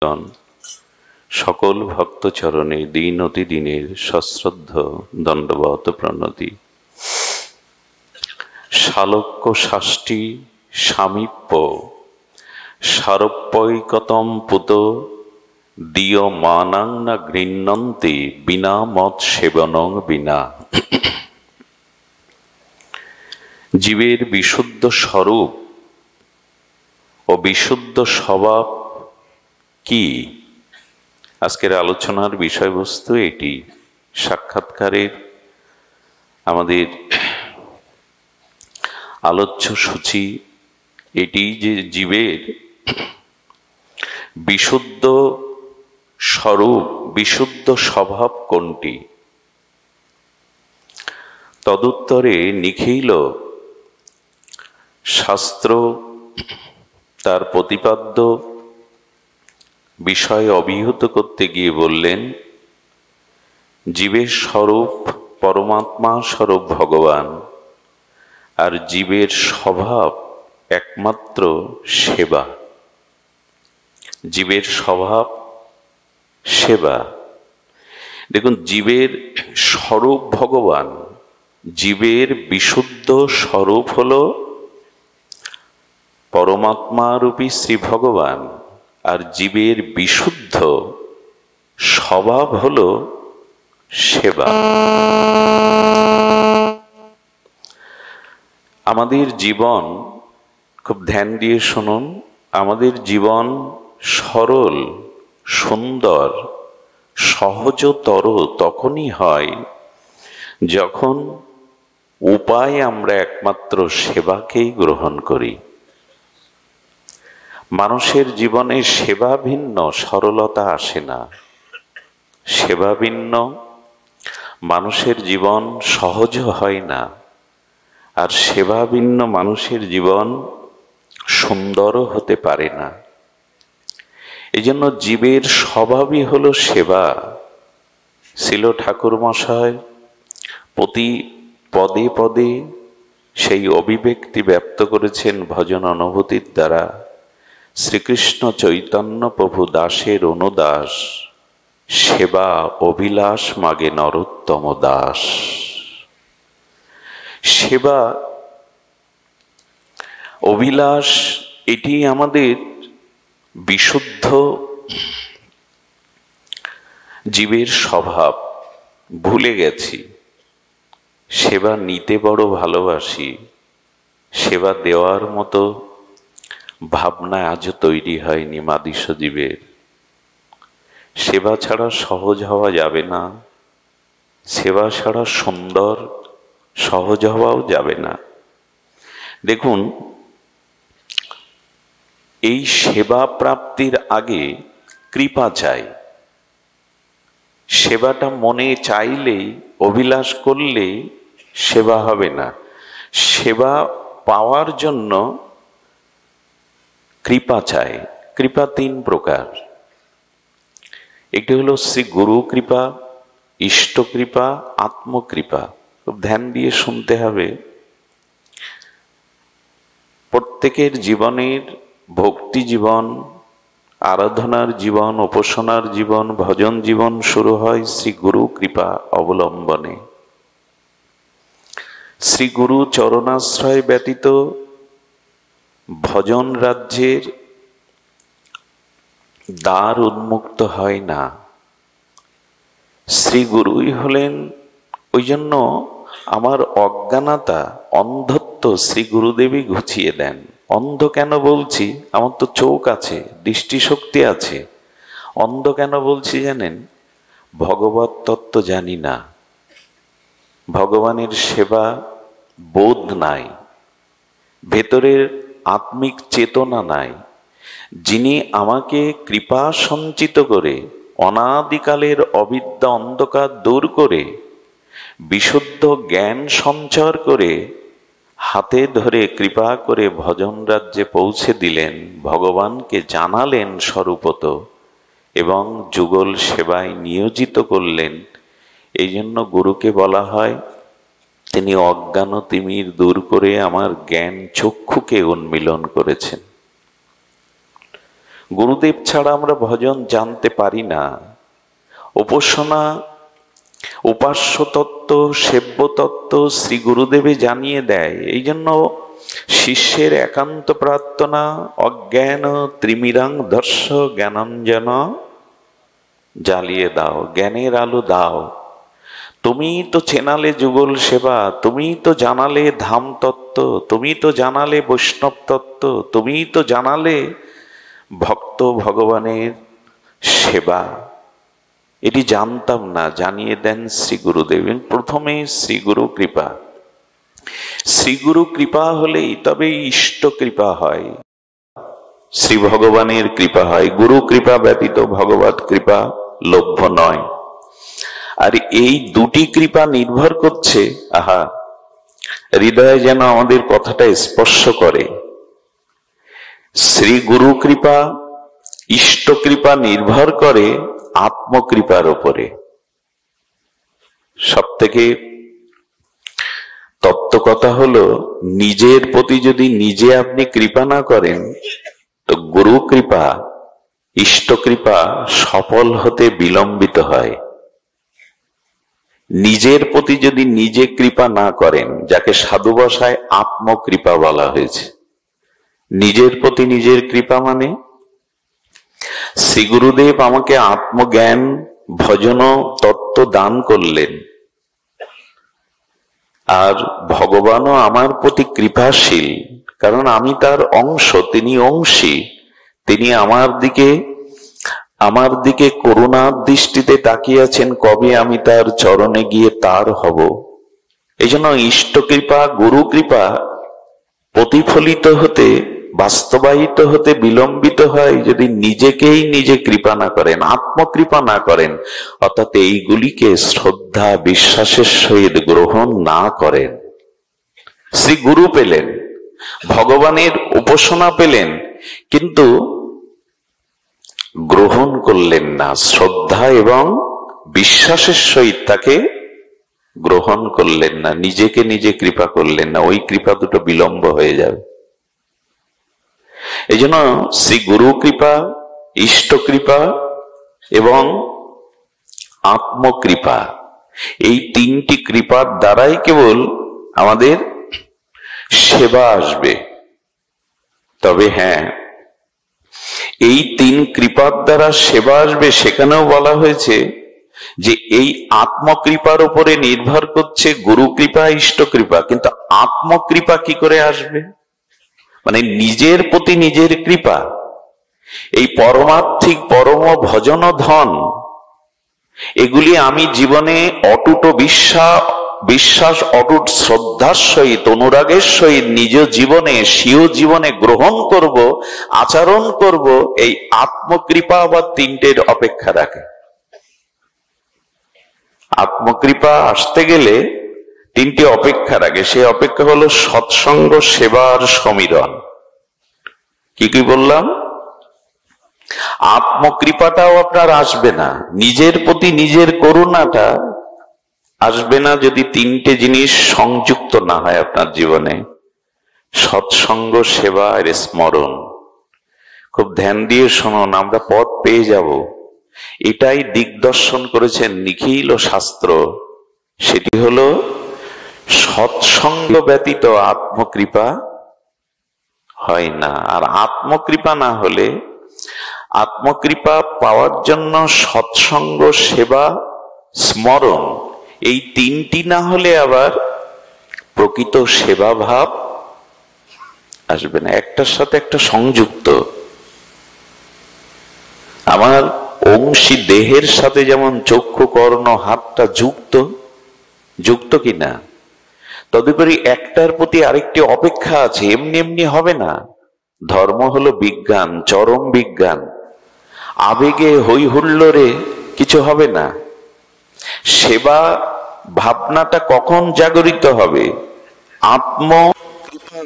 গণ সকল ভক্তচরণে দিন অতি দিনের সশ্রদ্ধ দণ্ডবত প্রণতি। শালক্য শাষ্টি সামীপ্য সারপ্যৈকতম পুত দিয় মানাং না গৃহ্ণন্তি বিনা মত সেবনং বিনা। জীবের বিশুদ্ধ স্বরূপ ও বিশুদ্ধ স্বভাব কি? আজকের আলোচনার বিষয়বস্তু এটি। সাক্ষাৎকারের আমাদের আলোচ্য সূচি এটি যে জীবের বিশুদ্ধ স্বরূপ বিশুদ্ধ স্বভাব কোনটি। তদুত্তরে নিখিল শাস্ত্র তার প্রতিপাদ্য বিষয় অভিহিত করতে গিয়ে বললেন, জীবের স্বরূপ পরমাত্মা স্বরূপ ভগবান, আর জীবের স্বভাব একমাত্র সেবা। জীবের স্বভাব সেবা। দেখুন, জীবের স্বরূপ ভগবান, জীবের বিশুদ্ধ স্বরূপ হল পরমাত্মা রূপী শ্রী ভগবান, আর জীবের বিশুদ্ধ স্বভাব হল সেবা। আমাদের জীবন, খুব ধ্যান দিয়ে শুনুন, আমাদের জীবন সরল, সুন্দর, সহজতর তখনই হয় যখন উপায় আমরা একমাত্র সেবাকেই গ্রহণ করি। মানুষের জীবনে সেবা ভিন্ন সরলতা আসে না। সেবা ভিন্ন মানুষের জীবন সহজ হয় না, আর সেবা ভিন্ন মানুষের জীবন সুন্দরও হতে পারে না। এই জন্য জীবের স্বভাবই হলো সেবা। ছিল ঠাকুর মশাই প্রতি পদে পদে সেই অভিব্যক্তি ব্যক্ত করেছেন ভজন অনুভূতির দ্বারা। শ্রীকৃষ্ণ চৈতন্য প্রভু দাসের অনুদাস, সেবা অভিলাষ মাগে নরোত্তম দাস। সেবা অভিলাষ এটি আমাদের বিশুদ্ধ জীবের স্বভাব। ভুলে গেছি, সেবা নিতে বড় ভালোবাসি, সেবা দেওয়ার মতো ভাবনা আজও তৈরি হয়নি মাদিস জীবের। সেবা ছাড়া সহজ হওয়া যাবে না, সেবা ছাড়া সুন্দর সহজ হওয়াও যাবে না। দেখুন, এই সেবা প্রাপ্তির আগে কৃপা চাই। সেবাটা মনে চাইলেই, অভিলাষ করলেই সেবা হবে না। সেবা পাওয়ার জন্য কৃপা চাই। কৃপা তিন প্রকার। একটি হলো শ্রী গুরু কৃপা, ইষ্ট কৃপা, আত্মকৃপা। খুব ধ্যান দিয়ে শুনতে হবে। প্রত্যেকের জীবনের ভক্তি জীবন, আরাধনার জীবন, উপাসনার জীবন, ভজন জীবন শুরু হয় শ্রী গুরু কৃপা অবলম্বনে। শ্রী গুরু চরণাশ্রয় ব্যতীত ভজন রাজ্যের দ্বার উন্মুক্ত হয় না। শ্রী গুরুই হলেন, ওই জন্য আমার অজ্ঞানতা, অন্ধত্ব শ্রী গুরুদেবই ঘুচিয়ে দেন। অন্ধ কেন বলছি? আমার তো চোখ আছে, দৃষ্টিশক্তি আছে। অন্ধ কেন বলছি জানেন? ভগবত তত্ত্ব জানি না, ভগবানের সেবা বোধ নাই, ভেতরের আত্মিক চেতনা নাই। যিনি আমাকে কৃপা সঞ্চিত করে অনাদিকালের অবিদ্যা অন্ধকার দূর করে বিশুদ্ধ জ্ঞান সঞ্চার করে হাতে ধরে কৃপা করে ভজন রাজ্যে পৌঁছে দিলেন, ভগবানকে জানালেন স্বরূপত এবং যুগল সেবায় নিয়োজিত করলেন। এই জন্য গুরুকে বলা হয়, তিনি অজ্ঞান তিমির দূর করে আমার জ্ঞান চক্ষুকে উন্মিলন করেছেন। গুরুদেব ছাড়া আমরা ভজন জানতে পারি না। উপাসনা, উপাস্য তত্ত্ব, সেব্য তত্ত্ব শ্রী গুরুদেবে জানিয়ে দেয়। এই জন্য শিষ্যের একান্ত প্রার্থনা, অজ্ঞান ত্রিমিরাং দর্শ জ্ঞানাঞ্জন জ্বালিয়ে দাও, জ্ঞানের আলো দাও। তুমি তো চেনালে যুগল সেবা, তুমি তো জানালে ধাম তত্ত্ব, তুমি তো জানালে বৈষ্ণব তত্ত্ব, তুমি তো জানালে ভক্ত ভগবানের সেবা। এটি জানতাম না, জানিয়ে দেন শ্রী গুরুদেব। প্রথমে শ্রী গুরু কৃপা। শ্রী গুরু কৃপা হলেই তবে ইষ্ট কৃপা হয়, শ্রী ভগবানের কৃপা হয়। গুরু কৃপা ব্যতীত ভগবত কৃপা লভ্য নয়। আর এই দুটি কৃপা নির্ভর করছে, আহা, হৃদয়ে যেন আমাদের কথাটা স্পর্শ করে। শ্রী গুরু কৃপা, ইষ্ট কৃপা নির্ভর করে আত্মকৃপার উপরে। সব থেকে তত্ত্ব কথা হলো, নিজের প্রতি যদি নিজে আপনি কৃপা না করেন, তো গুরু কৃপা, ইষ্ট কৃপা সফল হতে বিলম্বিত হয়। নিজের প্রতি যদি নিজে কৃপা না করেন, যাকে সাধু ভাষায় আত্মকৃপা বলা হয়েছে, নিজের প্রতি নিজের কৃপা মানে শ্রী গুরুদেব আমাকে আত্মজ্ঞান ভজন তত্ত্ব দান করলেন, আর ভগবানও আমার প্রতি কৃপাশীল, কারণ আমি তার অংশ, তিনি অংশী। তিনি আমার দিকে করুণার দৃষ্টিতে তাকিয়ে আছেন, কবে আমি তার চরণে গিয়ে তার হব। এই জন্য ইষ্ট কৃপা, গুরু কৃপা প্রতিফলিত হতে, বাস্তবায়িত হতে বিলম্বিত হয় যদি নিজেকেই নিজে কৃপা না করেন, আত্মকৃপা না করেন, অর্থাৎ এইগুলিকে শ্রদ্ধা বিশ্বাসের সহিত গ্রহণ না করেন। শ্রী গুরু পেলেন, ভগবানের উপাসনা পেলেন, কিন্তু গ্রহণ করলেন না, শ্রদ্ধা এবং বিশ্বাসের সহিত তাকে গ্রহণ করলেন না, নিজেকে নিজে কৃপা করলেন না। ওই কৃপা দুটো বিলম্ব হয়ে যাবে। এই জন্য শ্রী গুরু কৃপা, ইষ্ট কৃপা এবং আত্মকৃপা, এই তিনটি কৃপার দ্বারাই কেবল আমাদের সেবা আসবে। তবে হ্যাঁ, এই তিন কৃপার দ্বারা সেবা আসবে, সেখানেও বলা হয়েছে যে এই আত্মকৃপার উপরে নির্ভর করছে গুরু কৃপা, ইষ্ট কৃপা। কিন্তু আত্মকৃপা কি করে আসবে? মানে নিজের প্রতি নিজের কৃপা, এই পরমার্থিক পরম ভজন ধন, এগুলি আমি জীবনে অটুট বিশ্বাস, অটুট শ্রদ্ধার সহিত, অনুরাগের সহিত নিজ জীবনে, স্বীয় জীবনে গ্রহণ করব, আচরণ করব। এই আত্মকৃপা আবার তিনটের অপেক্ষা রাখে। আত্মকৃপা আসতে গেলে তিনটি অপেক্ষা রাখে। সেই অপেক্ষা হলো সৎসঙ্গ, সেবার সমীরণ। কি কি বললাম? আত্মকৃপাটাও আপনার আসবে না, নিজের প্রতি নিজের করুণাটা আসবে না যদি তিনটে জিনিস সংযুক্ত না হয় আপনার জীবনে। সৎসঙ্গ, সেবা আর স্মরণ। খুব ধ্যান দিয়ে শুনুন, আমরা পথ পেয়ে যাব। এটাই দিগদর্শন করেছেন নিখিল শাস্ত্র। সেটি হলো সৎসঙ্গ ব্যতীত আত্মকৃপা হয় না। আর আত্মকৃপা না হলে, আত্মকৃপা পাওয়ার জন্য সৎসঙ্গ, সেবা, স্মরণ, এই তিনটি না হলে আবার প্রকৃত সেবা ভাব আসবে না। একটার সাথে একটা সংযুক্ত। আমার অংশী দেহের সাথে যেমন চক্ষু, কর্ণ, হাতটা যুক্ত কিনা, তদুপরি একটার প্রতি আরেকটি অপেক্ষা আছে। এমনি এমনি হবে না। ধর্ম হলো বিজ্ঞান, চরম বিজ্ঞান। আবেগে হই হুল্লোড়ে কিছু হবে না। সেবা ভাবনাটা কখন জাগরিত হবে? আত্মকৃপা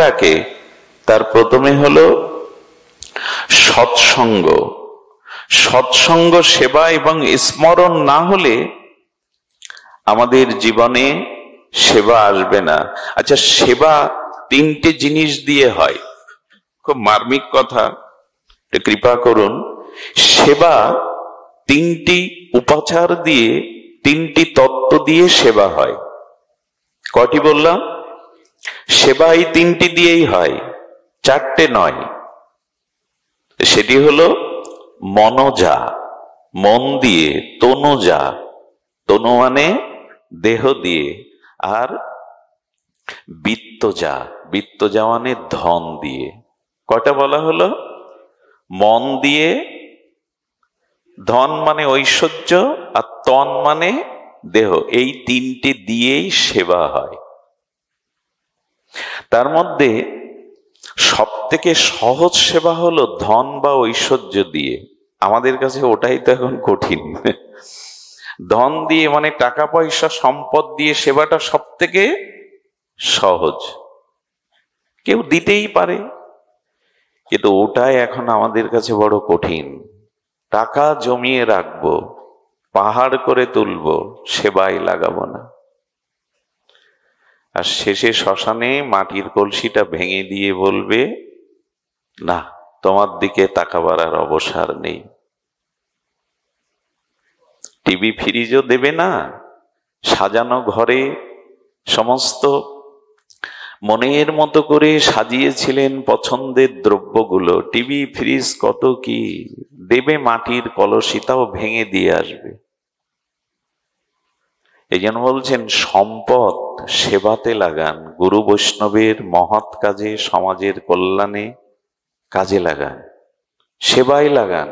রাখে। তার প্রথমে হলো সৎসঙ্গ। সৎসঙ্গ, সেবা এবং স্মরণ না হলে আমাদের জীবনে সেবা আসবে না। আচ্ছা, সেবা তিনটে জিনিস দিয়ে হয়। খুব মার্মিক কথা, কৃপা করুন। সেবা তিনটি উপাচার দিয়ে, তিনটি তত্ত্ব দিয়ে সেবা হয়। কয়টি বললাম? সেবা এই তিনটি দিয়েই হয়, চারটে নয়। সেটি হলো মনোজা, মন দিয়ে, তনুজা, তনু মানে দেহ দিয়ে, আর বিত্তজা, বিত্তজা মানে ধন দিয়ে। কয়টা বলা হলো? মন দিয়ে, ধন মানে ঐশ্বর্য, আর তন মানে দেহ। এই তিনটে দিয়েই সেবা হয়। তার মধ্যে সব থেকে সহজ সেবা হলো ধন বা ঐশ্বর্য দিয়ে। আমাদের কাছে ওটাই তো এখন কঠিন। ধন দিয়ে মানে টাকা পয়সা সম্পদ দিয়ে সেবাটা সব থেকে সহজ, কেউ দিতেই পারে, কিন্তু ওটাই এখন আমাদের কাছে বড় কঠিন। টাকা জমিয়ে রাখবো, পাহাড় করে তুলবো, সেবায় লাগাবো না, আর শেষে শ্মশানে মাটির কলসিটা ভেঙে দিয়ে বলবে, না, তোমার দিকে তাকাবার আর অবসর নেই। টিভি ফ্রিজও দেবে না, সাজানো ঘরে সমস্ত মনের মতো করে সাজিয়েছিলেন পছন্দের দ্রব্যগুলো, টিভি ফ্রিজ কত কি দেবে, মাটির কলসিটাও ভেঙে দিয়ে আসবে। এই জন্য বলছেন সম্পদ সেবাতে লাগান, গুরু বৈষ্ণবের মহৎ কাজে, সমাজের কল্যাণে কাজে লাগান, সেবায় লাগান।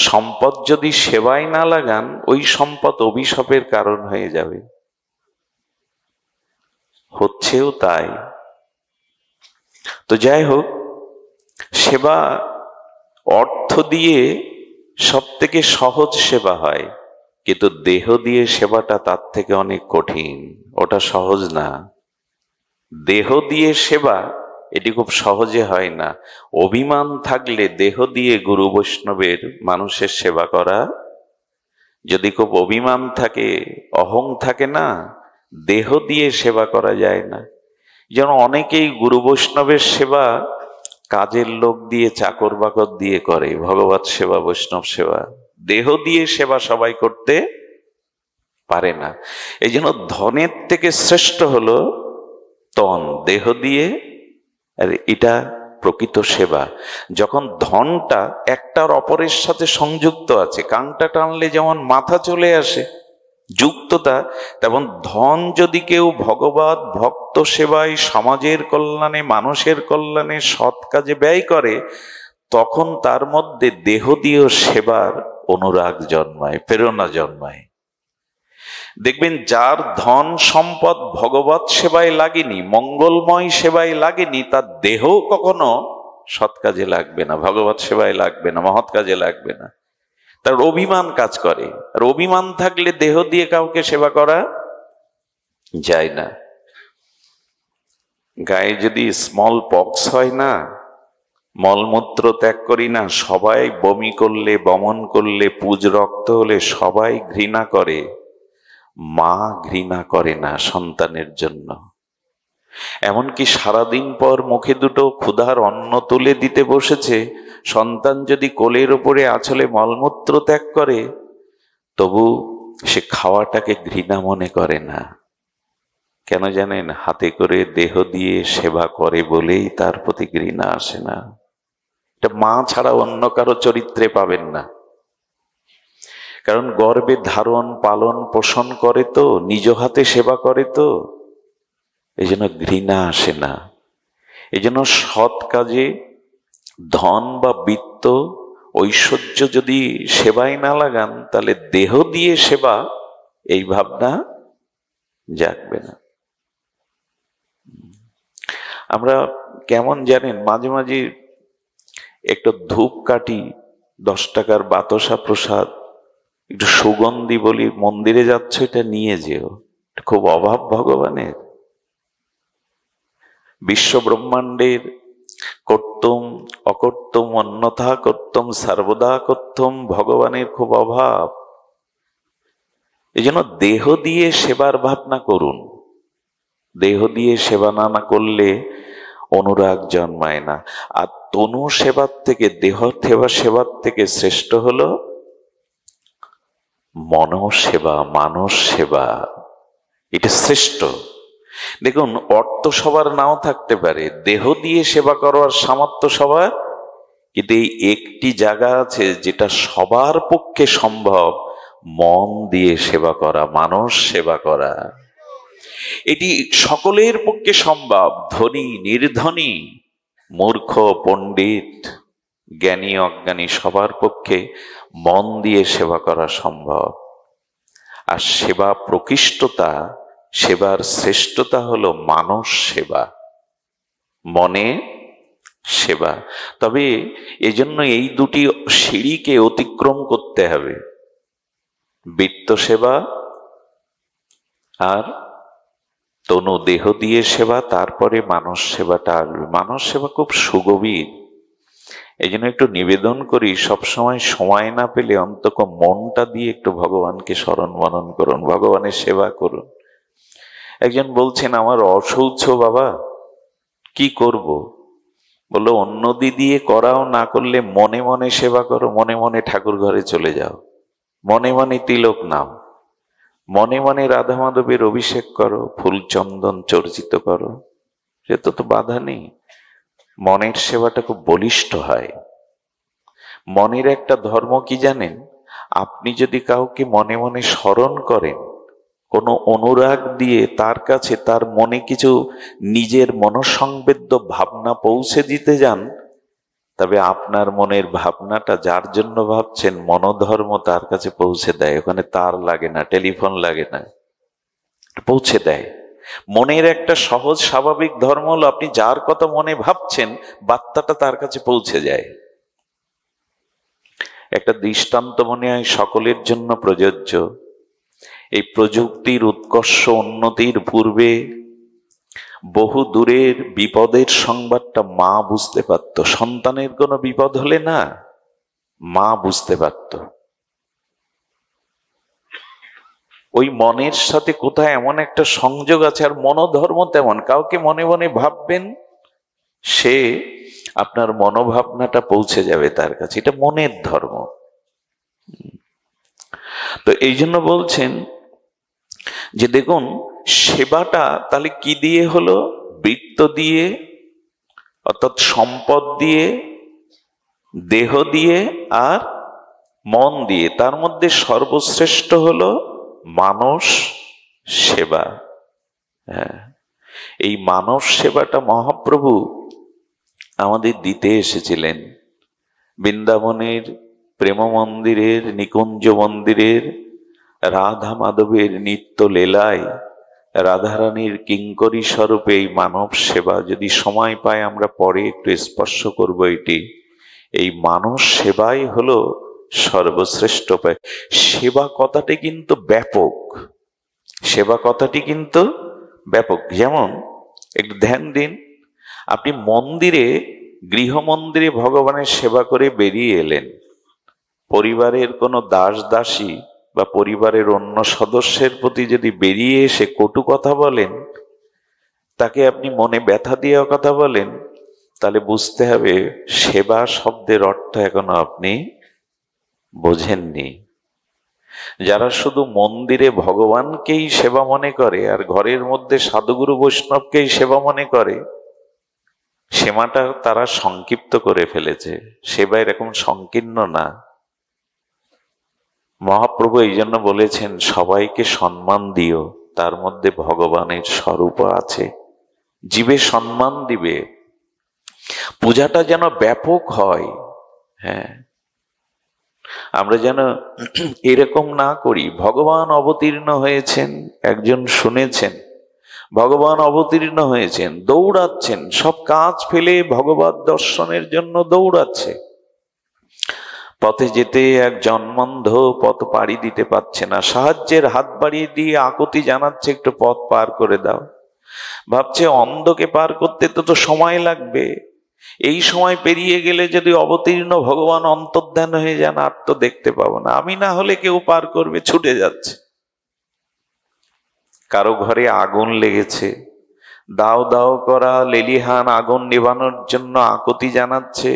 সম্পদ যদি সেবায় না লাগান, ওই সম্পদ অভিশাপের কারণ হয়ে যাবে। হচ্ছেও তাই। তো যাই হোক, সেবা অর্থ দিয়ে সব থেকে সহজ সেবা হয়, কিন্তু দেহ দিয়ে সেবাটা তার থেকে অনেক কঠিন, ওটা সহজ না। দেহ দিয়ে সেবা এটি খুব সহজে হয় না। অভিমান থাকলে দেহ দিয়ে গুরু বৈষ্ণবের মানুষের সেবা করা, যদি খুব অভিমান থাকে, অহং থাকে না, দেহ দিয়ে সেবা করা যায় না। যেন অনেকেই গুরু বৈষ্ণবের সেবা কাজের লোক দিয়ে, চাকর বাকর দিয়ে করে, ভগবত সেবা, বৈষ্ণব সেবা। দেহ দিয়ে সেবা সবাই করতে পারে না। এই জন্য ধনের থেকে শ্রেষ্ঠ হলো তন, দেহ দিয়ে, আর এটা প্রকৃত সেবা। যখন ধনটা একটার অপরের সাথে সংযুক্ত আছে, কাংটা টানলে যেমন মাথা চলে আসে যুক্ততা, তেমন ধন যদি কেউ ভগবত ভক্ত সেবায়, সমাজের কল্যাণে, মানুষের কল্যাণে, সৎ কাজে ব্যয় করে, তখন তার মধ্যে দেহ দিয়েও সেবার অনুরাগ জন্মায়, প্রেরণা জন্মায়। দেখবেন যার ধন সম্পদ ভগবত সেবায় লাগেনি, মঙ্গলময় সেবায় লাগেনি, তার দেহ কখনো সৎ কাজে লাগবে না, ভগবত সেবায় লাগবে না, মহৎ কাজে লাগবে না। তার অভিমান কাজ করে, আর অভিমান থাকলে দেহ দিয়ে কাউকে সেবা করা যায় না। গায়ে যদি স্মল পক্স হয় না, মলমূত্র ত্যাগ করি না, সবাই বমি করলে, বমন করলে, পুজ রক্ত হলে সবাই ঘৃণা করে, মা ঘৃণা করে না সন্তানের জন্য। এমনকি সারাদিন পর মুখে দুটো ক্ষুধার অন্ন তুলে দিতে বসেছে, সন্তান যদি কোলের ওপরে আঁচলে মলমূত্র ত্যাগ করে, তবু সে খাওয়াটাকে ঘৃণা মনে করে না। কেন জানেন? হাতে করে দেহ দিয়ে সেবা করে বলেই তার প্রতি ঘৃণা আসে না। এটা মা ছাড়া অন্য কারো চরিত্রে পাবেন না। কারণ গর্ভে ধারণ, পালন, পোষণ করে তো, নিজ হাতে সেবা করে তো, এই জন্য ঘৃণা আসে না। এই জন্য সৎ কাজে ধন বা বিত্ত, ঐশ্বর্য যদি সেবায় না লাগান, তাহলে দেহ দিয়ে সেবা, এই ভাবনা জাগবে না। আমরা কেমন জানেন, মাঝে মাঝে একটা ধূপ কাটি, 10 টাকার বাতাসা প্রসাদ, একটু সুগন্ধি বলি, মন্দিরে যাচ্ছ, এটা নিয়ে যেও। খুব অভাব ভগবানের। বিশ্ব ব্রহ্মাণ্ডের কর্তম অকর্তম অন্যথা কর্তম সর্বদা কর্তম, ভগবানের খুব অভাব। এই জন্য দেহ দিয়ে সেবার ভাবনা করুন। দেহ দিয়ে সেবা না করলে অনুরাগ জন্মায় না। আর তনু সেবার থেকে, দেহ সেবার থেকে শ্রেষ্ঠ হলো মনসেবা, মানস সেবা। এটা শ্রেষ্ঠ। দেখুন, অর্থ সবার নাও থাকতে পারে, দেহ দিয়ে সেবা করার সামর্থ্য সবার, কিন্তু এই একটি জায়গা আছে যেটা সবার পক্ষে সম্ভব, মন দিয়ে সেবা করা, মানস সেবা করা। এটি সকলের পক্ষে সম্ভব, ধনী নির্ধনী, মূর্খ পণ্ডিত, জ্ঞানী অজ্ঞানী, সবার পক্ষে মন দিয়ে সেবা করা সম্ভব। আর সেবা প্রকৃষ্টতা, সেবার শ্রেষ্ঠতা হলো মানস সেবা, মনে সেবা। তবে এজন্য এই দুটি সিঁড়িকে অতিক্রম করতে হবে, বৃত্ত সেবা আর তনু দেহ দিয়ে সেবা, তারপরে মানস সেবাটা আসবে। মানস সেবা খুব সুগভীর। এই জন্য একটু নিবেদন করি, সবসময় সময় না পেলে অন্তত মনটা দিয়ে একটু ভগবানকে স্মরণ মনন করুন, ভগবানের সেবা করুন। একজন বলছেন, আমার অশৌচ বাবা, কি করব? বললো, অন্যদি দিয়ে করাও, না করলে মনে মনে সেবা করো, মনে মনে ঠাকুর ঘরে চলে যাও, মনে মনে তিলক নাও, মনে মনে রাধা মাধবের অভিষেক করো, ফুল চন্দন চর্চিত করো, সে তো বাধা নেই। মনের সেবাটা খুব বলিষ্ঠ হয়। মনের একটা ধর্ম কি জানেন? আপনি যদি কাউকে মনে মনে স্মরণ করেন, কোনো অনুরাগ দিয়ে তার কাছে তার মনে কিছু নিজের মনসংবেদ্য ভাবনা পৌঁছে দিতে যান, তবে আপনার মনের ভাবনাটা যার জন্য ভাবছেন, মনোধর্ম তার কাছে পৌঁছে দেয়। ওখানে তার লাগে না, টেলিফোন লাগে না, পৌঁছে দেয়। মনের একটা সহজ স্বাভাবিক ধর্ম হলো, আপনি যার কথা মনে ভাবছেন, বার্তাটা তার কাছে পৌঁছে যায়। একটা দৃষ্টান্ত মনে হয় সকলের জন্য প্রযোজ্য। এই প্রযুক্তির উৎকর্ষ উন্নতির পূর্বে বহু দূরের বিপদের সংবাদটা মা বুঝতে পারত। সন্তানের কোনো বিপদ হলে না, মা বুঝতে পারত। ওই মনের সাথে কোথায় এমন একটা সংযোগ আছে। আর মনোধর্ম তেমন, কাউকে মনে মনে ভাববেন, সে আপনার মনোভাবনাটা পৌঁছে যাবে তার কাছে। এটা মনের ধর্ম। তো এই জন্য বলছেন যে দেখুন, সেবাটা তাহলে কি দিয়ে হলো? বৃত্ত দিয়ে, অর্থাৎ সম্পদ দিয়ে, দেহ দিয়ে আর মন দিয়ে। তার মধ্যে সর্বশ্রেষ্ঠ হলো মানস সেবা। হ্যাঁ, এই মানস সেবাটা মহাপ্রভু আমাদের দিতে এসেছিলেন। বৃন্দাবনের প্রেম মন্দিরের, নিকুঞ্জ মন্দিরের রাধা মাধবের নিত্য লীলায় রাধারানীর কিঙ্করী স্বরূপে এই মানব সেবা, যদি সময় পাই আমরা পরে একটু স্পর্শ করব এটি। এই মানব সেবাই হলো সর্বশ্রেষ্ঠ উপায়। সেবা কথাটি কিন্তু ব্যাপক, সেবা কথাটি কিন্তু ব্যাপক। যেমন একটু ধ্যান দিন, আপনি মন্দিরে, গৃহ মন্দিরে ভগবানের সেবা করে বেরিয়ে এলেন, পরিবারের কোনো দাস দাসী বা পরিবারের অন্য সদস্যের প্রতি যদি বেরিয়ে এসে কটু কথা বলেন, তাকে আপনি মনে ব্যথা দিয়ে কথা বলেন, তাহলে বুঝতে হবে সেবা শব্দের অর্থ এখনো আপনি বোঝেননি। যারা শুধু মন্দিরে ভগবানকেই সেবা মনে করে আর ঘরের মধ্যে সাধুগুরু বৈষ্ণবকেই সেবা মনে করে, সেবাটা তারা সংক্ষিপ্ত করে ফেলেছে। সেবা এরকম সংকীর্ণ না। মহাপ্রভু এই জন্য বলেছেন, সবাইকে সম্মান দিও, তার মধ্যে ভগবানের স্বরূপ আছে। জীবে সম্মান দিবে, পূজাটা যেন ব্যাপক হয়। হ্যাঁ, আমরা যেন এরকম না করি, ভগবান অবতীর্ণ হয়েছেন, একজন শুনেছেন, ভগবান অবতীর্ণ হয়েছেন, দৌড়াচ্ছেন, সব কাজ ফেলে ভগবত দর্শনের জন্য দৌড়াচ্ছে। পথে যেতে এক জন্মন্ধ পথ পাড়ি দিতে পারছে না, সাহায্যের হাত বাড়িয়ে দিয়ে আকুতি জানাচ্ছে, একটু পথ পার করে দাও। ভাবছে অন্ধকে পার করতে তো সময় লাগবে, এই সময় পেরিয়ে গেলে যদি অবতীর্ণ ভগবান অন্তর্ধান হয়ে যান, আর তো দেখতে পাবো না, আমি না হলে কেউ পার করবে, ছুটে যাচ্ছে। কারো ঘরে আগুন লেগেছে, দাও দাও করা লেলিহান আগুন নেভানোর জন্য আকুতি জানাচ্ছে।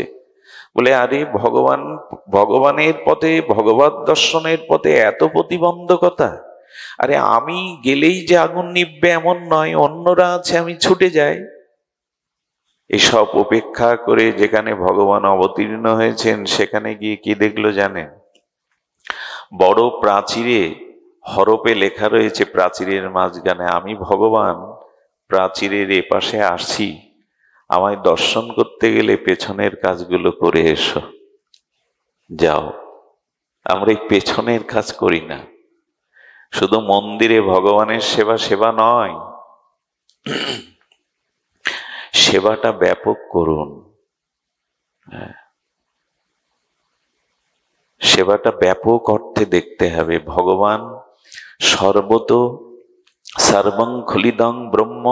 বলে আরে ভগবানের পথে, ভগবত দর্শনের পথে এত প্রতিবন্ধকতা? আরে আমি গেলেই যে আগুন নিভবে এমন নয়, অন্যরা আছে, আমি ছুটে যাই। এসব উপেক্ষা করে যেখানে ভগবান অবতীর্ণ হয়েছেন সেখানে গিয়ে কি দেখলো জানেন? বড় প্রাচীরে হরপে লেখা রয়েছে, প্রাচীরের মাঝখানে, আমি ভগবান প্রাচীরের এপাশে আসছি, আমায় দর্শন করতে গেলে পেছনের কাজগুলো করে এসো। যাও। আমরা এই পেছনের কাজ করি না। শুধু মন্দিরে ভগবানের সেবা সেবা নয়, সেবাটা ব্যাপক করুন। সেবাটা ব্যাপক অর্থে দেখতে হবে। ভগবান সর্বত সর্বং খলিদং ব্রহ্ম,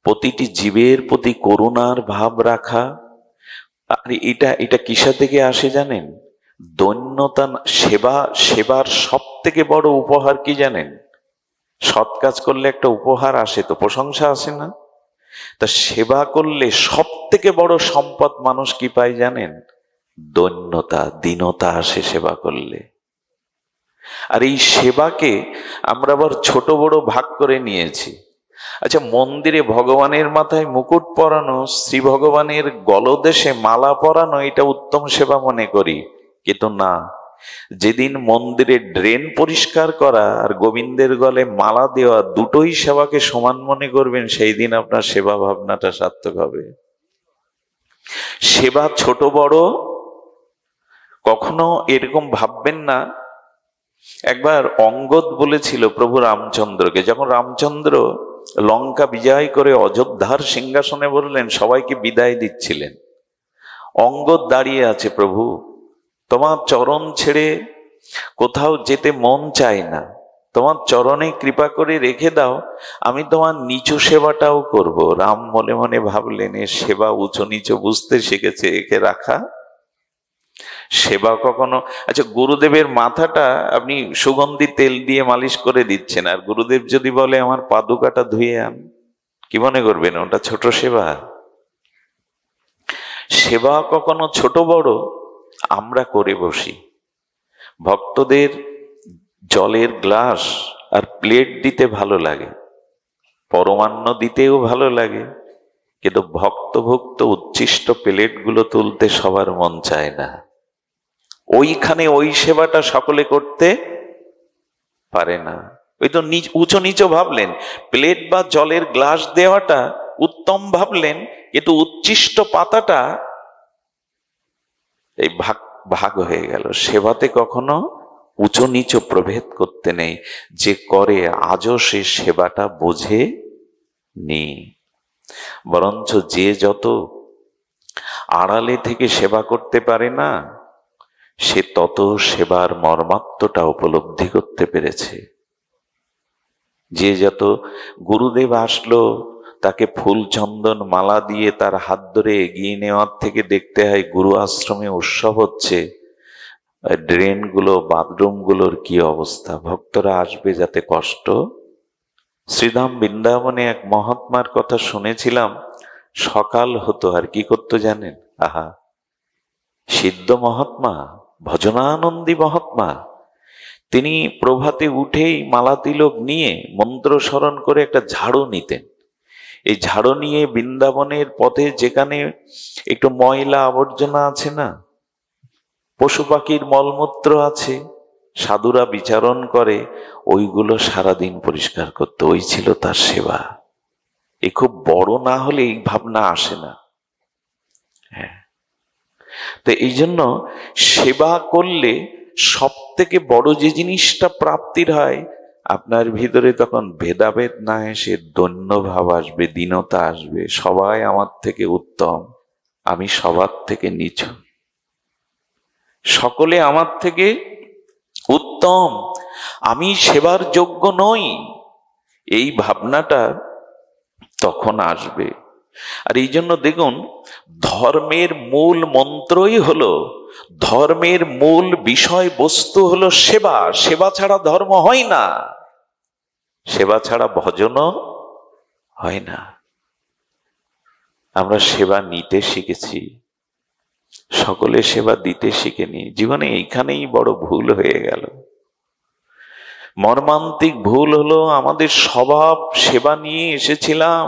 প্রতিটি জীবের প্রতি করুণার ভাব রাখা। আর এটা কিসা থেকে আসে জানেন? দৈন্যতা। সেবার সব থেকে বড় উপহার কি জানেন? সৎ কাজ করলে একটা উপহার আসে, তো প্রশংসা আসে না? তা সেবা করলে সব থেকে বড় সম্পদ মানুষ কি পায় জানেন? দৈন্যতা, দীনতা আসে সেবা করলে। আর এই সেবাকে আমরা আবার ছোট বড় ভাগ করে নিয়েছি। আচ্ছা, মন্দিরে ভগবানের মাথায় মুকুট পরানো, শ্রী ভগবানের গলদেশে মালা পরানো, এটা উত্তম সেবা মনে করি। কিন্তু না, যেদিন মন্দিরে ড্রেন পরিষ্কার করা আর গোবিন্দের গলে মালা দেওয়া দুটোই সেবাকে সমান মনে করবেন, সেই দিন আপনার সেবা ভাবনাটা সার্থক হবে। সেবা ছোট বড় কখনো এরকম ভাববেন না। একবার অঙ্গদ বলেছিল প্রভু রামচন্দ্রকে, যখন রামচন্দ্র লঙ্কা বিজয় করে অযোধ্যার সিংহাসনে বললেন, সবাইকে বিদায় দিচ্ছিলেন, অঙ্গদ দাঁড়িয়ে আছে, প্রভু তোমার চরণ ছেড়ে কোথাও যেতে মন চায় না, তোমার চরণে কৃপা করে রেখে দাও, আমি তোমার নিচু সেবাটাও করব। রাম মনে মনে ভাবলেন, এ সেবা উঁচু নিচু বুঝতে শিখেছে, একে রাখা সেবা কখনো। আচ্ছা, গুরুদেবের মাথাটা আপনি সুগন্ধি তেল দিয়ে মালিশ করে দিচ্ছেন, আর গুরুদেব যদি বলে আমার পাদুকাটা ধুয়ে আন, কি মনে করবেন? ওটা ছোট সেবা? সেবা কখনো ছোট বড় আমরা করে বসি। ভক্তদের জলের গ্লাস আর প্লেট দিতে ভালো লাগে, পরমান্ন দিতেও ভালো লাগে, কিন্তু ভক্ত উচ্ছিষ্ট প্লেটগুলো তুলতে সবার মন চায় না। ওইখানে ওই সেবাটা সকলে করতে পারে না। ওই তো উঁচু নিচু ভাবলেন, প্লেট বা জলের গ্লাস দেওয়াটা উত্তম ভাবলেন, কিন্তু উচ্ছিষ্ট পাতাটা এই ভাগ হয়ে গেল। সেবাতে কখনো উঁচু নিচু প্রভেদ করতে নেই। যে করে আজও সে সেবাটা বোঝে নি, বরঞ্চ যে যত আড়ালে থেকে সেবা করতে পারে না, সে তত সেবার মর্মাত্মটা উপলব্ধি করতে পেরেছে। যে যত গুরুদেব আসলো, তাকে ফুল চন্দন মালা দিয়ে তার হাত ধরে এগিয়ে নেওয়ার থেকে দেখতে হয় গুরু আশ্রমে উৎসব হচ্ছে, ড্রেনগুলো বাথরুমগুলোর কি অবস্থা, ভক্তরা আসবে যাতে কষ্ট। শ্রীধাম বৃন্দাবনে এক মহাত্মার কথা শুনেছিলাম, সকাল হতো আর কি করতো জানেন? আহা, সিদ্ধ মহাত্মা, ভজনানন্দী মহাত্মা, তিনি প্রভাতে উঠেই মালা তিলক নিয়ে মন্ত্র স্মরণ করে একটা ঝাড়ু নিতেন। এই ঝাড়ু নিয়ে বৃন্দাবনের পথে যেখানে একটু ময়লা আবর্জনা আছে না, পশু পাখির মলমূত্র আছে, সাধুরা বিচারণ করে, ওইগুলো সারাদিন পরিষ্কার করতে। ওই ছিল তার সেবা। এ খুব বড় না হলে এই ভাবনা আসে না। হ্যাঁ, তো এই জন্য সেবা করলে সব থেকে বড় যে জিনিসটা প্রাপ্তির হয়, আপনার ভিতরে তখন ভেদাভেদ না এসে দৈন্য ভাব আসবে, দীনতা আসবে। সবাই আমার থেকে উত্তম, আমি সবার থেকে নিচু, সকলে আমার থেকে উত্তম, আমি সেবার যোগ্য নই, এই ভাবনাটা তখন আসবে। আর এই জন্য দেখুন, ধর্মের মূল মন্ত্রই হলো, ধর্মের মূল বিষয় বস্তু হলো সেবা। সেবা ছাড়া ধর্ম হয় না, সেবা ছাড়া ভজনও হয় না। আমরা সেবা নিতে শিখেছি, সকলে সেবা দিতে শিখেনি। জীবনে এইখানেই বড় ভুল হয়ে গেল। মর্মান্তিক ভুল হলো আমাদের স্বভাব সেবা নিয়ে এসেছিলাম।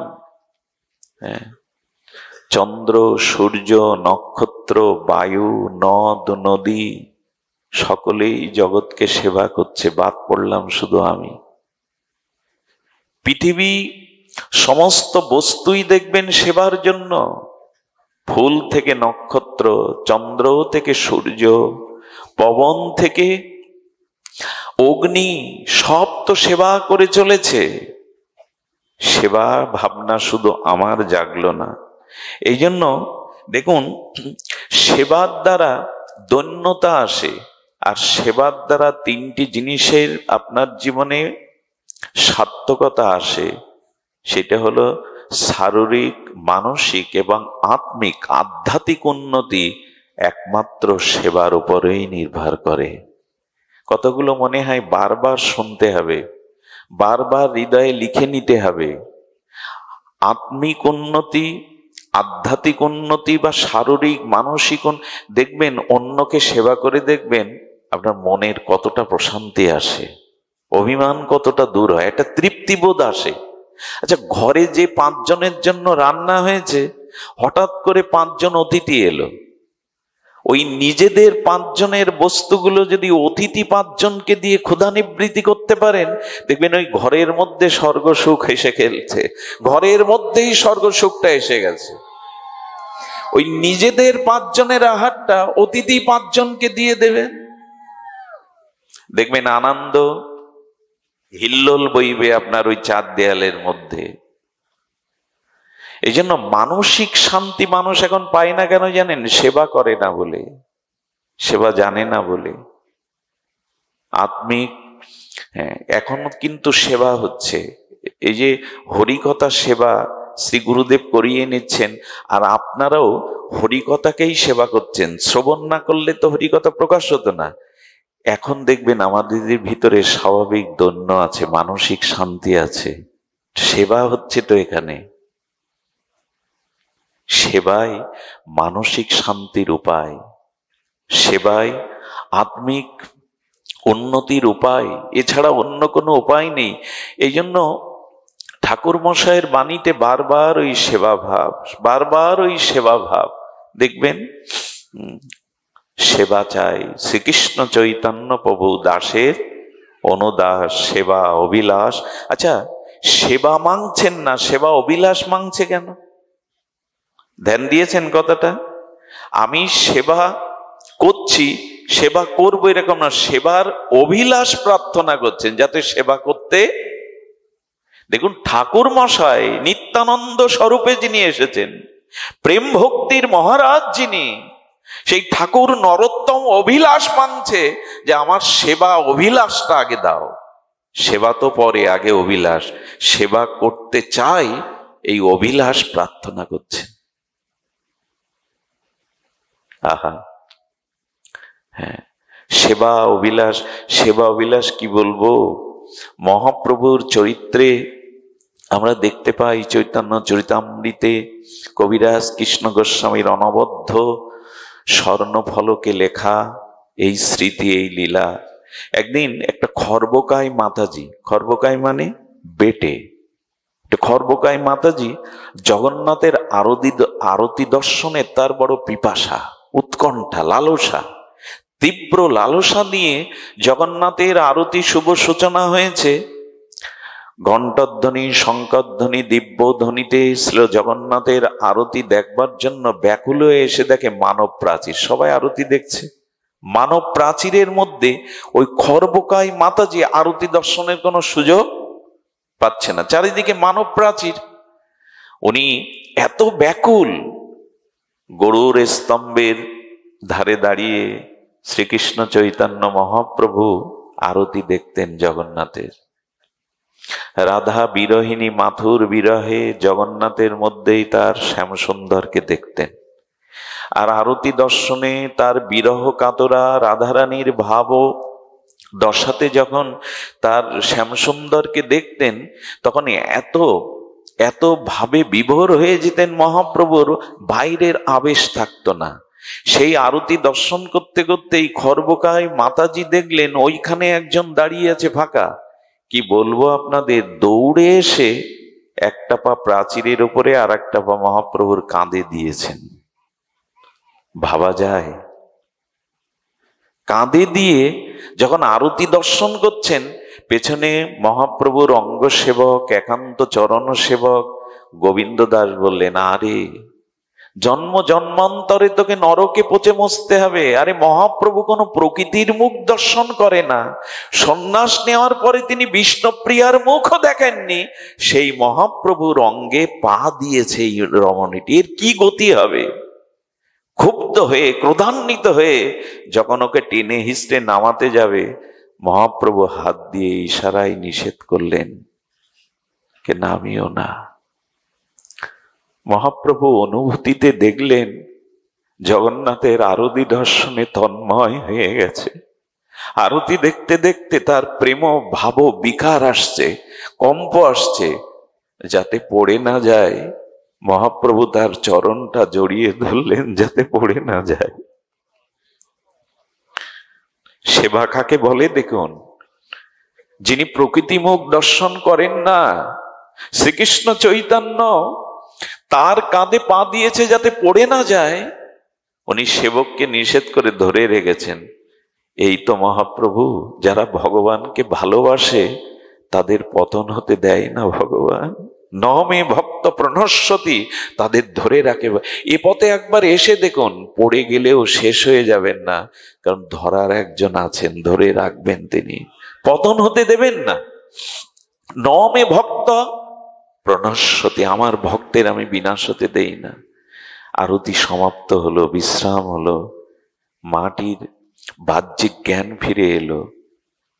হ্যাঁ, চন্দ্র, সূর্য, নক্ষত্র, বায়ু, নদ, নদী সকলেই জগৎকে সেবা করছে, বাদ পড়লাম শুধু আমি। পৃথিবী সমস্ত বস্তুই দেখবেন সেবার জন্য, ফুল থেকে নক্ষত্র, চন্দ্র থেকে সূর্য, পবন থেকে অগ্নি, সব তো সেবা করে চলেছে। সেবা ভাবনা শুধু আমার জাগলো না। এই জন্য দেখুন, সেবার দ্বারা দৈন্যতা আসে, আর সেবার দ্বারা তিনটি জিনিসের আপনার জীবনে সার্থকতা আসে। সেটা হলো শারীরিক, মানসিক এবং আধ্যাত্মিক উন্নতি একমাত্র সেবার উপরেই নির্ভর করে। কতগুলো মনে হয় বারবার শুনতে হবে, বারবার হৃদয়ে লিখে নিতে হবে। আত্মিক উন্নতি, আধ্যাত্মিক উন্নতি বা শারীরিক, মানসিক, দেখবেন অন্যকে সেবা করে দেখবেন আপনার মনের কতটা প্রশান্তি আসে, অভিমান কতটা দূর হয়, একটা তৃপ্তিবোধ আসে। আচ্ছা, ঘরে যে 5 জনের জন্য রান্না হয়েছে, হঠাৎ করে 5 জন অতিথি এলো, ওই নিজেদের 5 জনের বস্তুগুলো যদি অতিথি 5 জনকে দিয়ে ক্ষুধা নিবৃত্তি করতে পারেন, দেখবেন ওই ঘরের মধ্যে স্বর্গসুখ এসে খেলছে, ঘরের মধ্যেই স্বর্গসুখটা এসে গেছে। ওই নিজেদের 5 জনের আহারটা অতিথি 5 জনকে দিয়ে দেবেন, দেখবেন আনন্দ হিল্লোল বইবে আপনার ওই 4 দেয়ালের মধ্যে। এই জন্য মানসিক শান্তি মানুষ এখন পায় না কেন জানেন? সেবা করে না বলে, সেবা জানে না বলে। আত্মিক, হ্যাঁ, এখন কিন্তু সেবা হচ্ছে। এই যে হরিকথা সেবা শ্রী গুরুদেব করিয়ে নিচ্ছেন, আর আপনারাও হরিকথাকেই সেবা করছেন। শ্রবণ না করলে তো হরিকথা প্রকাশ হতো না। এখন দেখবেন আমাদের ভিতরে স্বাভাবিক দৈন্য আছে, মানসিক শান্তি আছে, সেবা হচ্ছে তো এখানে। সেবাই মানসিক শান্তির উপায়, সেবাই আত্মিক উন্নতির উপায়, এছাড়া অন্য কোনো উপায় নেই। এই জন্য ঠাকুর মশাইয়ের বাণীতে বারবার ওই সেবা ভাব, বারবার ওই সেবা ভাব দেখবেন। সেবা চাই শ্রীকৃষ্ণ চৈতন্য প্রভু দাসের অনুদাস, সেবা অভিলাষ। আচ্ছা, সেবা মাংছেন না, সেবা অভিলাষ মাংছে কেন? ধ্যান দিয়েছেন কথাটা? আমি সেবা করছি, সেবা করবো এরকম না, সেবার অভিলাষ প্রার্থনা করছেন যাতে সেবা করতে। দেখুন, ঠাকুর মশাই নিত্যানন্দ স্বরূপে যিনি এসেছেন, প্রেম ভক্তির মহারাজ যিনি, সেই ঠাকুর নরোত্তম অভিলাষ মানছে যে আমার সেবা অভিলাষটা আগে দাও। সেবা তো পরে, আগে অভিলাষ। সেবা করতে চাই, এই অভিলাষ প্রার্থনা করছেন। আহা, হ্যাঁ, সেবা অভিলাষ। সেবা অভিলাষ কি বলবো, মহাপ্রভুর চরিত্রে আমরা দেখতে পাই। চৈতন্য চরিতামৃতে কবিরাজ কৃষ্ণ গোস্বামীর অনবদ্য স্বর্ণফলকে লেখা এই স্মৃতি, এই লীলা। একদিন একটা খর্বকায় মাতাজি, খর্বকায় মানে বেটে, খর্বকায় মাতাজি জগন্নাথের আরতি দর্শনের তার বড় পিপাসা, উৎকণ্ঠা, লালসা, তীব্র লালসা নিয়ে জগন্নাথের আরতি শুভ সূচনা হয়েছে। ঘণ্টধ্বনি, শঙ্করধ্বনি, দিব্যধ্বনিতে শ্রী জগন্নাথের আরতি দেখবার জন্য ব্যাকুল হয়ে এসে দেখে মানব প্রাচীর, সবাই আরতি দেখছে। মানব প্রাচীরের মধ্যে ওই খর্বকায় মাতাজি আরতি দর্শনের কোনো সুযোগ পাচ্ছে না, চারিদিকে মানব প্রাচীর। উনি এত ব্যাকুল, গরুর স্তম্ভের ধারে দাঁড়িয়ে শ্রীকৃষ্ণ চৈতন্য মহাপ্রভু আরতি দেখতেন জগন্নাথের। রাধা বিরহিনী মাথুর বিরহে জগন্নাথের মধ্যেই তার শ্যামসুন্দরকে দেখতেন। আর আরতি দর্শনে তার বিরহ কাতরা রাধারানীর ভাব দশাতে যখন তার শ্যামসুন্দরকে দেখতেন, তখন এত ভাবে বিভোর হয়ে যেতেন মহাপ্রভুর বাইরের আবেশ থাকতো না। সেই আরতি দর্শন করতে করতেই খর্বকায় মাতাজি দেখলেন ওইখানে একজন দাঁড়িয়ে আছে ফাঁকা। কি বলবো আপনাদের, দৌড়ে এসে একটা পা প্রাচীরের উপরে আর একটা পা মহাপ্রভুর কাঁধে দিয়েছেন। ভাবা যায়? কাঁধে দিয়ে যখন আরতি দর্শন করছেন, পেছনে মহাপ্রভুর অঙ্গ সেবক, একান্ত চরণ সেবক গোবিন্দ দাস বললেন, আরে জন্ম জন্মান্তরে তোকে নরকে পচে মরতে হবে। আরে মহাপ্রভু কোনো প্রকৃতির মুখ দর্শন করে না। সন্ন্যাস নেওয়ার পরে তিনি বিষ্ণুপ্রিয়ার মুখও দেখেননি। সেই মহাপ্রভুর অঙ্গে পা দিয়েছে এই রমণীটি, এর কি গতি হবে? ক্ষুব্ধ হয়ে, ক্রোধান্বিত হয়ে যখন ওকে টেনে হিস্টে নামাতে যাবে, মহাপ্রভু হাত দিয়ে ইশারায় নিষেধ করলেন, কে নামিও না। মহাপ্রভু অনুভূতিতে দেখলেন জগন্নাথের আরতি দর্শনে তন্ময় হয়ে গেছে। আরতি দেখতে দেখতে তার প্রেম ভাব বিকার আসছে, কম্প আসছে। যাতে পড়ে না যায়, মহাপ্রভু তার চরণটা জড়িয়ে ধরলেন যাতে পড়ে না যায়। সেবা কাকে বলে দেখুন? যিনি প্রকৃতিমুখ দর্শন করেন না। শ্রীকৃষ্ণ চৈতন্য তার কাঁধে পা দিয়েছে যাতে পড়ে না যায়। উনি সেবককে নিষেধ করে ধরে রেখেছেন। এই তো মহাপ্রভু, যারা ভগবানকে ভালোবাসে তাদের পতন হতে দেয় না ভগবান। নমে ভক্ত প্রণশ্যতি, তাদের ধরে রাখে। এ পথে একবার এসে দেখুন, পড়ে গেলেও শেষ হয়ে যাবেন না, কারণ ধরার একজন আছেন, ধরে রাখবেন, তিনি পতন হতে দেবেন না। নমে ভক্ত প্রণশ্যতি, আমার ভক্তের আমি বিনাশ হতে দেই না। আরতি সমাপ্ত হলো, বিশ্রাম হলো, মাটির বাহ্যিক জ্ঞান ফিরে এলো।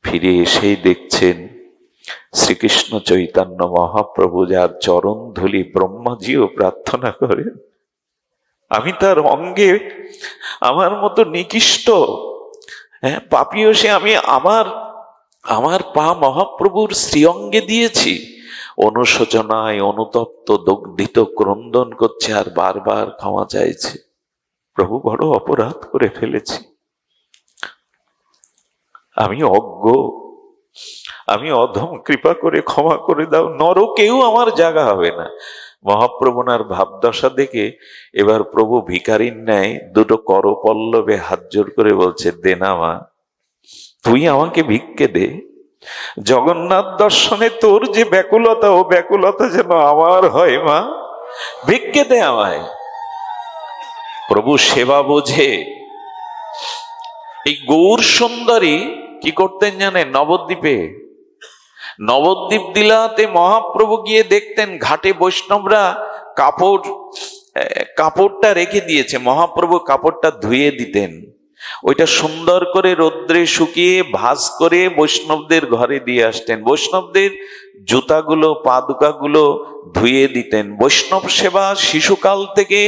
ফিরে এসেই দেখছেন শ্রীকৃষ্ণ চৈতন্য মহাপ্রভু, যার চরণ ধুলি ব্রহ্মাজিও প্রার্থনা করেন, আমি তার অঙ্গে আমার মতো নিকৃষ্ট পাপীও সে, আমি আমার পা মহাপ্রভুর শ্রীঅঙ্গে দিয়েছি। অনুশোচনায় অনুতপ্ত দগ্ধিত ক্রন্দন করছে আর বারবার ক্ষমা চাইছে, প্রভু বড় অপরাধ করে ফেলেছি, আমি অজ্ঞ, আমি অধম, কৃপা করে ক্ষমা করে দাও, নরকেও আমার জায়গা হবে না। মহাপ্রভুনার ভাবদশা দেখে এবার প্রভু ভিখারির ন্যায় দুটো করপল্লবে হাত জোর করে বলছে, দে না মা, তুই আমাকে ভিক্ষে দে। জগন্নাথ দর্শনে তোর যে ব্যাকুলতা, ও ব্যাকুলতা যেন আমার হয় মা, ভিক্ষে দে আমায়। প্রভু সেবা বোঝে। এই গৌর সুন্দরী কি করতেন জানেন? নবদ্বীপ দিলাতে মহাপ্রভু গিয়ে দেখতেন ঘাটে বৈষ্ণবরা কাপড়টা রেখে দিয়েছে, মহাপ্রভু কাপড়টা ধুয়ে দিতেন। ওইটা সুন্দর করে রৌদ্রে শুকিয়ে ভাঁজ করে বৈষ্ণবদের ঘরে দিয়ে আসতেন। বৈষ্ণবদের জুতাগুলো, পাদুকাগুলো ধুয়ে দিতেন। বৈষ্ণব সেবা শিশুকাল থেকে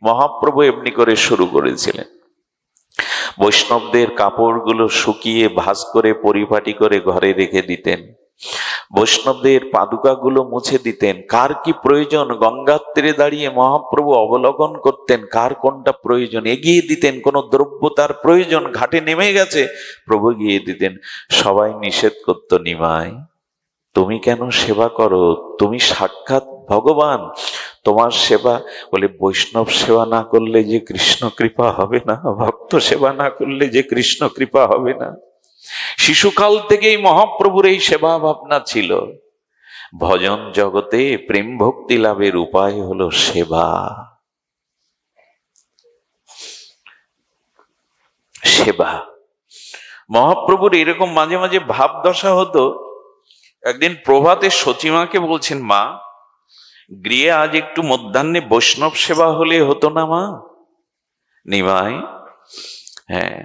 মহাপ্রভু এমনি করে শুরু করেছিলেন। বৈষ্ণবদের কাপড়গুলো শুকিয়ে ভাঁজ করে পরিপাটি করে ঘরে রেখে দিতেন। বৈষ্ণবদের পাদুকাগুলো মুছে দিতেন। কার কি প্রয়োজন গঙ্গার তীরে দাঁড়িয়ে মহাপ্রভু অবলোকন করতেন, কার কোনটা প্রয়োজন এগিয়ে দিতেন। কোন দ্রব্য তার প্রয়োজন, ঘাটে নেমে গেছে, প্রভু গিয়ে দিতেন। সবাই নিষেধ করত, নিমাই তুমি কেন সেবা করো, তুমি সাক্ষাৎ ভগবান, তোমার সেবা। বলে বৈষ্ণব সেবা না করলে যে কৃষ্ণ কৃপা হবে না, ভক্ত সেবা না করলে যে কৃষ্ণ কৃপা হবে না। শিশুকাল থেকেই মহাপ্রভুর এই সেবা ভাবনা ছিল। ভজন জগতে প্রেম ভক্তি লাভের উপায় হলো সেবা। সেবা মহাপ্রভুর এরকম মাঝে মাঝে ভাবদশা হতো। একদিন প্রভাতে সচিমাকে বলছেন, মা গৃহে আজ একটু মধ্যাহ্নে বৈষ্ণব সেবা হলে হতো না মা? নিমাই, হ্যাঁ,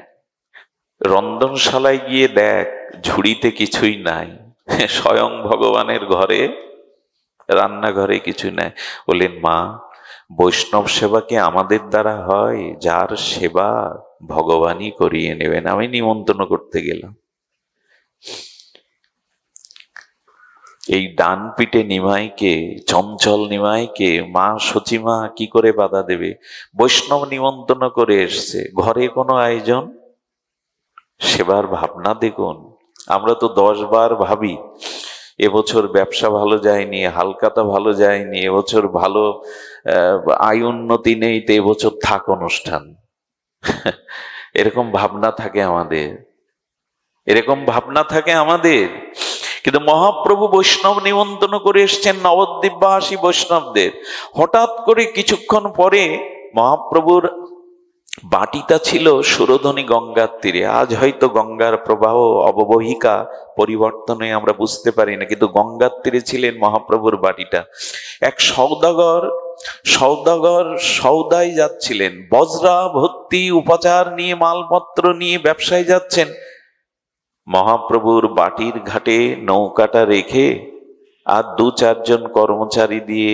রন্ধনশালায় গিয়ে দেখ ঝুড়িতে কিছুই নাই, স্বয়ং ভগবানের ঘরে রান্নাঘরে কিছু নাই। বললেন, মা বৈষ্ণব সেবা কি আমাদের দ্বারা হয়? যার সেবা ভগবানই করিয়ে নেবেন। আমি নিমন্ত্রণ করতে গেলাম, এই ডান পিঠে নিমাইকে, চঞ্চল নিমাইকে মা সচিমা কি করে বাধা দেবে? বৈষ্ণব নিমন্ত্রণ করে এসছে, ঘরে কোনো আয়োজন, সেবার ভাবনা দেখুন। আমরা তো 10 বার ভাবি এবছর ব্যবসা ভালো যায়নি, হালকাতা ভালো যায়নি, এবছর ভালো আয় উন্নতি নেই, তো এবছর থাক অনুষ্ঠান। এরকম ভাবনা থাকে আমাদের, এরকম ভাবনা থাকে আমাদের। কিন্তু মহাপ্রভু বৈষ্ণব নিমন্ত্রণ করে এসছেন নবদ্বীপবাসী বৈষ্ণবদের। হঠাৎ করে কিছুক্ষণ পরে মহাপ্রভুর বাটিটা ছিল সুরধনী গঙ্গার তীরে। আজ হয়তো গঙ্গার প্রবাহ অববাহিকা পরিবর্তনে আমরা বুঝতে পারি না, কিন্তু গঙ্গার তীরে ছিলেন মহাপ্রভুর বাটিটা। এক সৌদাগর সৌদায় যাচ্ছিলেন, বজ্রা ভর্তি উপাচার নিয়ে, মালপত্র নিয়ে ব্যবসায় যাচ্ছেন। মহাপ্রভুর বাটির ঘাটে নৌকাটা রেখে আর 2-4 জন কর্মচারী দিয়ে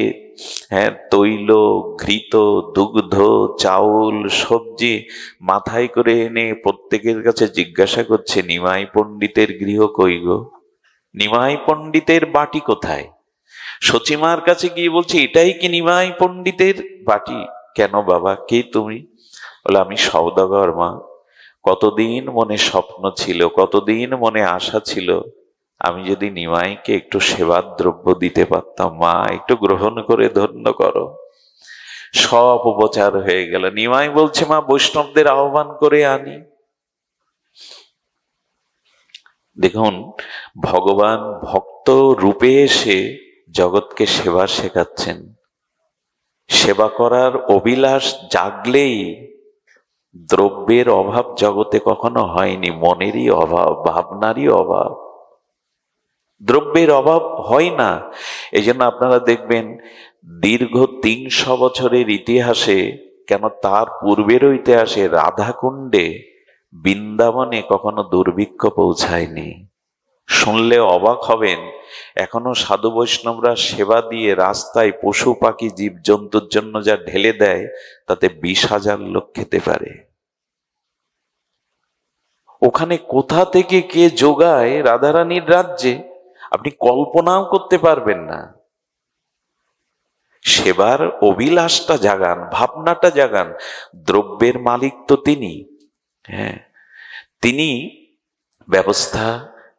তৈল, ঘৃত, দুগ্ধ, চাউল, সবজি মাথায় করে এনে প্রত্যেকের কাছে জিজ্ঞাসা করছে, নিমাই পণ্ডিতের গৃহ কই গো? নিমাই পণ্ডিতের বাটি কোথায়? সচিমার কাছে গিয়ে বলছে, এটাই কি নিমাই পণ্ডিতের বাটি? কেন বাবা, কে তুমি? বলে, আমি সওদাগর মা। কতদিন মনে স্বপ্ন ছিল, কতদিন মনে আশা ছিল, আমি যদি নিমাইকে একটু সেবার দ্রব্য দিতে পারতাম। মা, একটু গ্রহণ করে ধন্য করো। সব উপচার হয়ে গেল। নিমাই বলছে, মা, বৈষ্ণবদের আহ্বান করে আনি। দেখুন, ভগবান ভক্ত রূপে এসে জগৎকে সেবা শেখাচ্ছেন। সেবা করার অভিলাষ জাগলেই দ্রব্যের অভাব জগতে কখনো হয়নি, মনেরই অভাব, ভাবনারই অভাব। দ্রব্যের অভাব হয় না। এই জন্য আপনারা দেখবেন দীর্ঘ 300 বছরের ইতিহাসে, কেন তার পূর্বেরও ইতিহাসে, রাধাকুণ্ডে, বৃন্দাবনে কখনো দুর্ভিক্ষ পৌঁছায়নি। শুনলে অবাক হবেন, এখনো সাধু বৈষ্ণবরা সেবা দিয়ে রাস্তায় পশু পাখি জীবজন্তুর জন্য যা ঢেলে দেয়, তাতে 20,000 লোক খেতে পারে। ওখানে কোথা থেকে কে যোগায় রাধারানীর রাজ্যে, আপনি কল্পনাও করতে পারবেন না। সেবার অভিলাষটা জাগান, ভাবনাটা জাগান। দ্রব্যের মালিক তো তিনি, তিনি ব্যবস্থা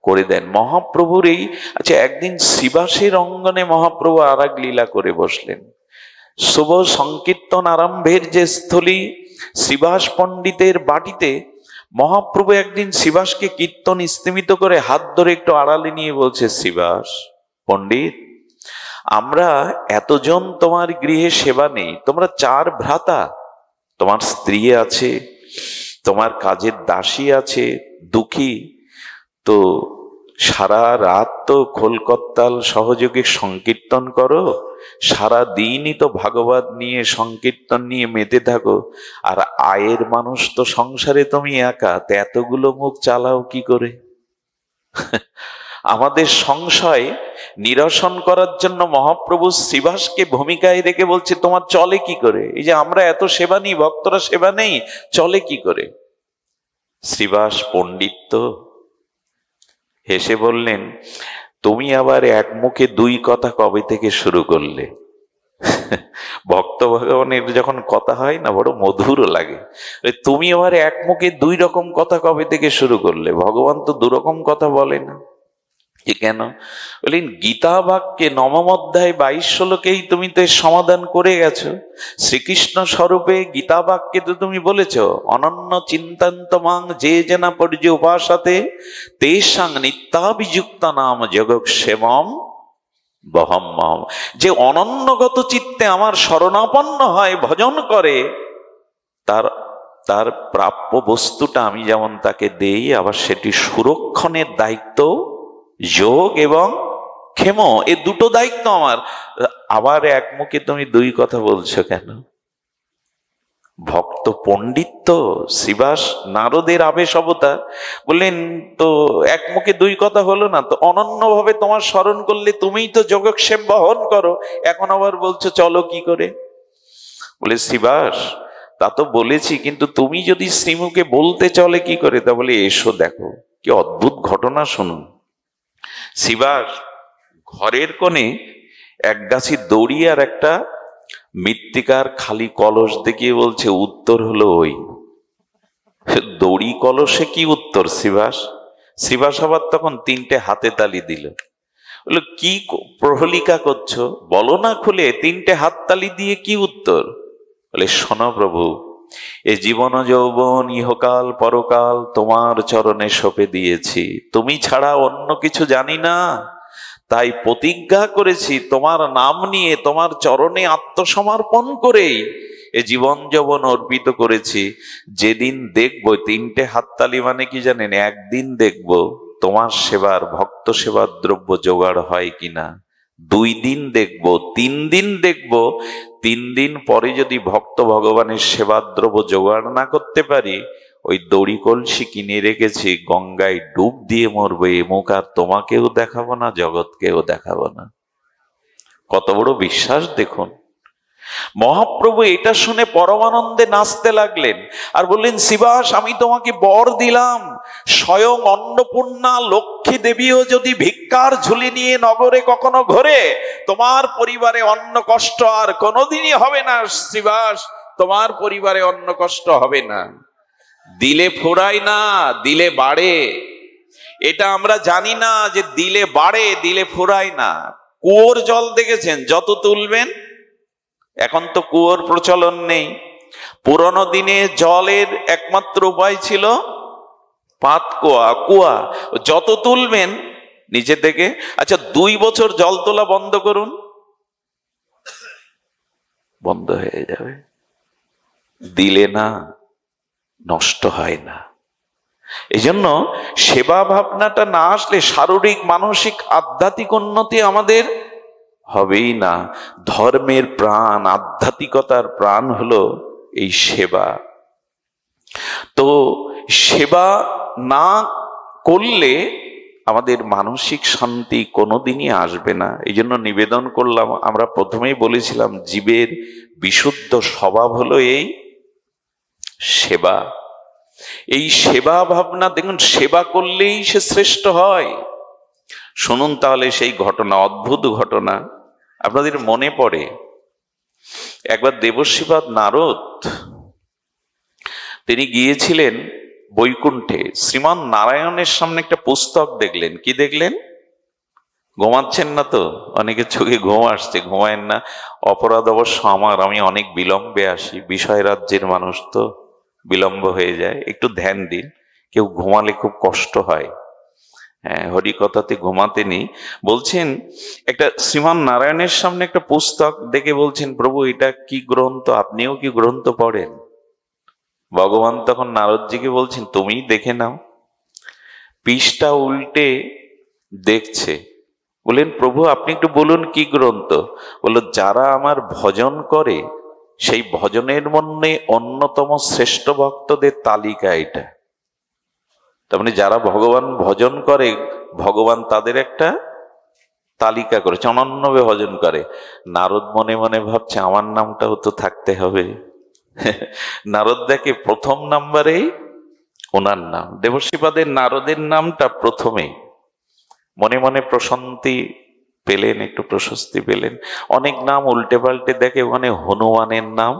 করে দেন। মহাপ্রভুর এই, আচ্ছা, একদিন শ্রীবাসের অঙ্গনে মহাপ্রভু আর এক লীলা করে বসলেন। শুভ সংকীর্তন আরম্ভের যে স্থলী, শ্রীবাস পণ্ডিতের বাটিতে মহাপ্রভু একদিন শ্রীবাসকে কীর্তন স্তিমিত করে হাত ধরে একটু আড়ালে নিয়ে বলছে, শ্রীবাস পণ্ডিত, আমরা এতজন তোমার গৃহে সেবা নেই, তোমরা 4 ভ্রাতা, তোমার স্ত্রী আছে, তোমার কাজের দাসী আছে, দুঃখী, তো সারা রাত তো খোলকত্তাল সহযোগে সংকীর্তন করো, সারা দিনই তো ভাগবত নিয়ে সংকীর্তন নিয়ে মেতে থাকো, আর আয়ের মানুষ তো সংসারে তুমি একা, তো এতগুলো মুখ চালাও কি করে? আমাদের সংশয় নিরসন করার জন্য মহাপ্রভু শ্রীবাসকে ভূমিকায় রেখে বলছে, তোমার চলে কি করে? এই যে আমরা এত সেবা নিই, ভক্তরা সেবা নেই, চলে কি করে? শ্রীবাস পণ্ডিত তো হেসে বললেন, তুমি আবার এক মুখে 2 কথা কবে থেকে শুরু করলে? ভক্ত ভগবানের যখন কথা হয় না, বড় মধুরও লাগে। তুমি আবার এক মুখে 2 রকম কথা কবে থেকে শুরু করলে? ভগবান তো 2 রকম কথা বলে না। কেন? বললেন, গীতা বাক্যে 9ম অধ্যায় 22 শ্লোকেই তুমি তো সমাধান করে গেছো। শ্রীকৃষ্ণ স্বরূপে গীতা বাক্যে তো তুমি বলেছো, অনন্য চিন্তান্ত মাং যে জেনা পর্যে উপাসাতে তেষাং নিত্যাভিযুক্ত নাম যোগক্ষেমম বহম্মম। যে অনন্যগত চিত্তে আমার শরণাপন্ন হয়, ভজন করে, তার প্রাপ্য বস্তুটা আমি যেমন তাকে দেই, আবার সেটি সুরক্ষণের দায়িত্ব যোগ এবং ক্ষেম, এই 2টো দায়িত্ব আমার। আবার এক মুখে তুমি 2 কথা বলছো কেন? ভক্ত পণ্ডিত শ্রীবাস নারদের আবেশ অবতার, বললেন, তো এক মুখে 2 কথা হলো না তো? অনন্যভাবে তোমার স্মরণ করলে তুমিই তো যোগক্ষেম বহন করো, এখন আবার বলছো চলো কি করে? বলে, শ্রীবাস তা তো বলেছি, কিন্তু তুমি যদি শ্রীমুখে বলতে চলে কি করে? তা বলে, এসো দেখো কি অদ্ভুত ঘটনা শুনুন। শ্রীবাস ঘরের কোণে এক গাছি দড়ি আর একটা মৃত্তিকার খালি কলস দেখিয়ে বলছে উত্তর হলো ওই। দড়ি কলসে কি উত্তর শ্রীবাস? শ্রীবাস আবার তখন 3টে হাতে তালি দিল। বললো কি প্রহলিকা করছো, বলো না খুলে, 3টে হাততালি দিয়ে কি উত্তর? বলে শোনো প্রভু, এ জীবন যৌবন ইহকাল পরকাল তোমার চরণে সঁপে দিয়েছি, তুমি ছাড়া অন্য কিছু জানি না, তাই প্রতিজ্ঞা করেছি তোমার নাম নিয়ে তোমার চরণে আত্মসমর্পণ করেই এ জীবন যৌবন অর্পিত করেছি। যেদিন দেখবো, 3টে হাততালি মানে কি জানেন, একদিন দেখবো তোমার সেবার ভক্ত সেবার দ্রব্য জোগাড় হয় কিনা, 2 দিন দেখবো, 3 দিন দেখবো, 3 দিন পরে যদি ভক্ত ভগবানের সেবার দ্রব্য জোগাড় না করতে পারি, ওই দড়ি কলসি কিনে রেখেছি, গঙ্গায় ডুব দিয়ে মরবে, এ মুখ আর তোমাকেও দেখাবো না, জগৎকেও দেখাবো না। কত বড় বিশ্বাস দেখুন। মহাপ্রভু এটা শুনে পরমানন্দে নাচতে লাগলেন আর বললেন, শ্রীবাস আমি তোমাকে বর দিলাম, স্বয়ং অন্নপূর্ণা লক্ষ্মী দেবীও যদি ভিক্ষার ঝুলি নিয়ে নগরে কখনো ঘোরে, তোমার পরিবারে অন্ন কষ্ট আর কোনোদিনই হবে না শ্রীবাস, তোমার পরিবারে অন্ন কষ্ট হবে না। দিলে ফোরায় না, দিলে বাড়ে। এটা আমরা জানি না যে দিলে বাড়ে, দিলে ফোরায় না। কুয়োর জল দেখেছেন, যত তুলবেন, এখন তো কুয়োর প্রচলন নেই। পুরনো দিনে জলের একমাত্র উপায় ছিল পাত কুয়া, কুয়া, যত তুলবেন নিচে থেকে। আচ্ছা 2 বছর জল তোলা বন্ধ করুন, বন্ধ হয়ে যাবে। দিলে না, নষ্ট হয় না। এই জন্য সেবা ভাবনাটা না আসলে শারীরিক মানসিক আধ্যাত্মিক উন্নতি আমাদের হবেই না। ধর্মের প্রাণ, আধ্যাত্মিকতার প্রাণ হলো এই সেবা। তো সেবা না করলে আমাদের মানসিক শান্তি কোনোদিনই আসবে না। এই জন্য নিবেদন করলাম, আমরা প্রথমেই বলেছিলাম জীবের বিশুদ্ধ স্বভাব হলো এই সেবা। এই সেবা ভাবনা, দেখুন সেবা করলেই সে শ্রেষ্ঠ হয়। শুনুন তাহলে সেই ঘটনা, অদ্ভুত ঘটনা। আপনাদের মনে পড়ে একবার দেবশ্রীপাদ নারদ তিনি গিয়েছিলেন বৈকুণ্ঠে। শ্রীমান নারায়ণের সামনে একটা পুস্তক দেখলেন। কি দেখলেন? ঘুমাচ্ছেন না তো? অনেকের চোখে ঘুম আসছে, ঘুমায়েন না। অপরাধ অবশ্য আমার, আমি অনেক বিলম্বে আসি, বিষয় রাজ্যের মানুষ তো বিলম্ব হয়ে যায়, একটু ধ্যান দিন। কেউ ঘুমালে খুব কষ্ট হয়। হ্যাঁ, হরিকথাতে ঘুমাতে নেই। বলছেন একটা শ্রীমান নারায়ণের সামনে একটা পুস্তক দেখে বলছেন, প্রভু এটা কি গ্রন্থ, আপনিও কি গ্রন্থ পড়েন? ভগবান তখন নারদজিকে বলছেন, তুমিই দেখে নাও। পৃষ্ঠা উল্টে দেখছে। বললেন, প্রভু আপনি একটু বলুন কি গ্রন্থ? বলল, যারা আমার ভজন করে সেই ভজনের মধ্যে অন্যতম শ্রেষ্ঠ ভক্তদের তালিকা এটা। তার মানে যারা ভগবান ভজন করে, ভগবান তাদের একটা তালিকা করেছে, অনন্যভাবে ভজন করে। নারদ মনে মনে ভাবছে, আমার নামটাও তো থাকতে হবে। নারদ দেখে প্রথম নাম্বারেই ওনার নাম, দেবশ্রীপাদের নারদের নামটা প্রথমে। মনে মনে প্রশান্তি পেলেন, একটু প্রশস্তি পেলেন। অনেক নাম উল্টে পাল্টে দেখে, ওখানে হনুমানের নাম।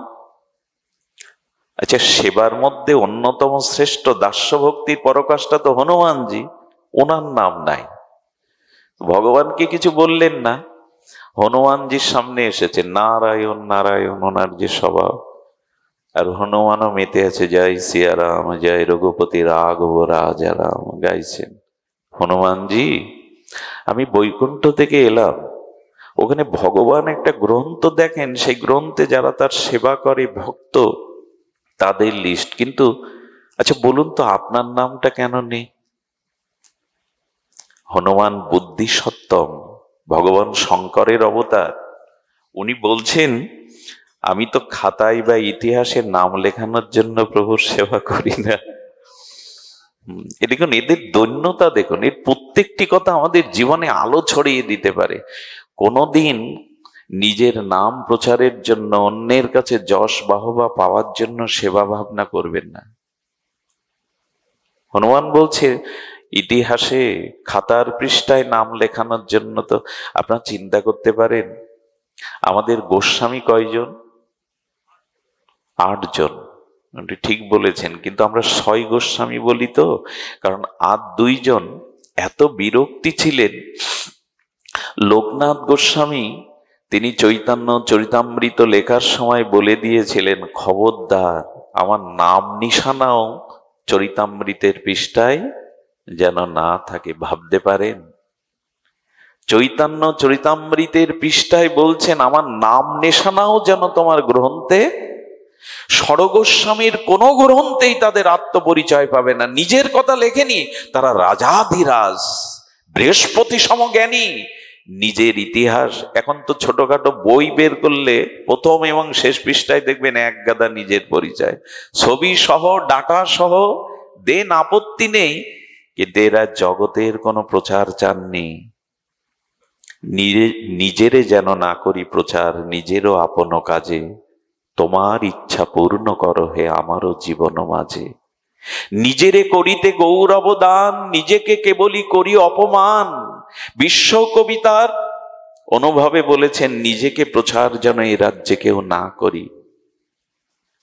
আচ্ছা, সেবার মধ্যে অন্যতম শ্রেষ্ঠ দাস্য ভক্তির পরকাষ্ঠা তো হনুমানজি, ওনার নাম নাই। ভগবানকে কিছু বললেন না, হনুমানজির সামনে এসেছে নারায়ণ নারায়ণ, ওনার যে স্বভাব। আর হনুমানও মেতে আছে, জয় সিয়ারাম, জয় রঘুপতি রাঘব রাজা রাম গাইছেন। হনুমানজি, আমি বৈকুণ্ঠ থেকে এলাম, ওখানে ভগবান একটা গ্রন্থ দেখেন, সেই গ্রন্থে যারা তার সেবা করে ভক্ত তাদের লিস্ট। কিন্তু আচ্ছা বলুন তো আপনার নামটা কেন নেই? হনুমান বুদ্ধি সত্তম, ভগবান শঙ্করের অবতার। উনি বলছেন, আমি তো খাতায় বা ইতিহাসে নাম লেখানোর জন্য প্রভুর সেবা করি না। দেখুন এদের দৈন্যতা, দেখুন এর প্রত্যেকটি কথা আমাদের জীবনে আলো ছড়িয়ে দিতে পারে। কোনোদিন নিজের নাম প্রচারের জন্য, অন্যের কাছে যশ বাহবা পাওয়ার জন্য সেবা ভাবনা করবেন না। হনুমান বলছে, ইতিহাসে খাতার পৃষ্ঠায় নাম লেখানোর জন্য তো আপনারা চিন্তা করতে পারেন আমাদের গোস্বামী কয়জন? 8 জন। ঠিক বলেছেন, কিন্তু আমরা 6 গোস্বামী বলি তো, কারণ আর 2 জন এত বিরক্তি ছিলেন। লোকনাথ গোস্বামী তিনি চৈতন্য চরিতামৃত লেখার সময় বলে দিয়েছিলেন, খবরদার আমার নাম নিশানাও চরিতামৃতের পৃষ্ঠায় যেন না থাকে। ভাবতে পারেন, চৈতন্য চরিতামৃতের পৃষ্ঠায় বলছেন আমার নাম নিশানাও যেন তোমার গ্রন্থে। ষড়গোস্বামীর কোন গ্রন্থেই তাদের আত্মপরিচয় পাবে না, নিজের কথা লেখেনি। তারা রাজাধিরাজ বৃহস্পতি সমজ্ঞানী, নিজের ইতিহাস। এখন তো ছোটখাটো বই বের করলে প্রথম এবং শেষ পৃষ্ঠায় দেখবেন এক গাদা নিজের পরিচয়, ছবি সহ ডাটা সহ দেন, আপত্তি নেই। কিন্তু এরা জগতের কোনো প্রচার চাননি। নিজেরে যেন না করি প্রচার, নিজেরও আপন কাজে তোমার ইচ্ছা পূর্ণ করো হে আমারও জীবন মাঝে। নিজেরে করিতে গৌরব দান, নিজেকে কেবলই করি অপমান। বিশ্ব কবিতার অনুভবে বলেছেন, নিজেকে প্রচার যেন এই রাজ্যে কেউ না করি।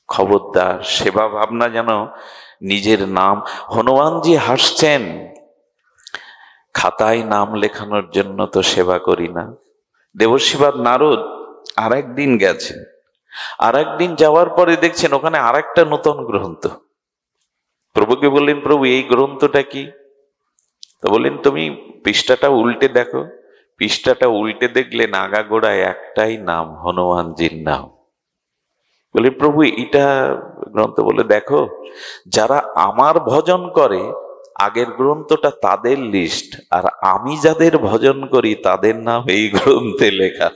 খবরদার, সেবা ভাবনা যেন নিজের নাম। হনুমানজি হাসছেন, খাতায় নাম লেখানোর জন্য তো সেবা করি না। দেবর্ষিবাদ নারদ আর একদিন গেছেন, আর একদিন যাওয়ার পরে দেখছেন ওখানে আর একটা নতুন গ্রন্থ। প্রভুকে বললেন, প্রভু এই গ্রন্থটা কি? তো বললেন, তুমি পৃষ্ঠাটা উল্টে দেখো। পৃষ্ঠাটা উল্টে দেখলেন আগাগোড়ায় একটাই নাম, হনুমানজির নাম। বলে, প্রভু এটা গ্রন্থ? বলে, দেখো যারা আমার ভজন করে আগের গ্রন্থটা তাদের লিস্ট, আর আমি যাদের ভজন করি তাদের নাম এই গ্রন্থে লেখা।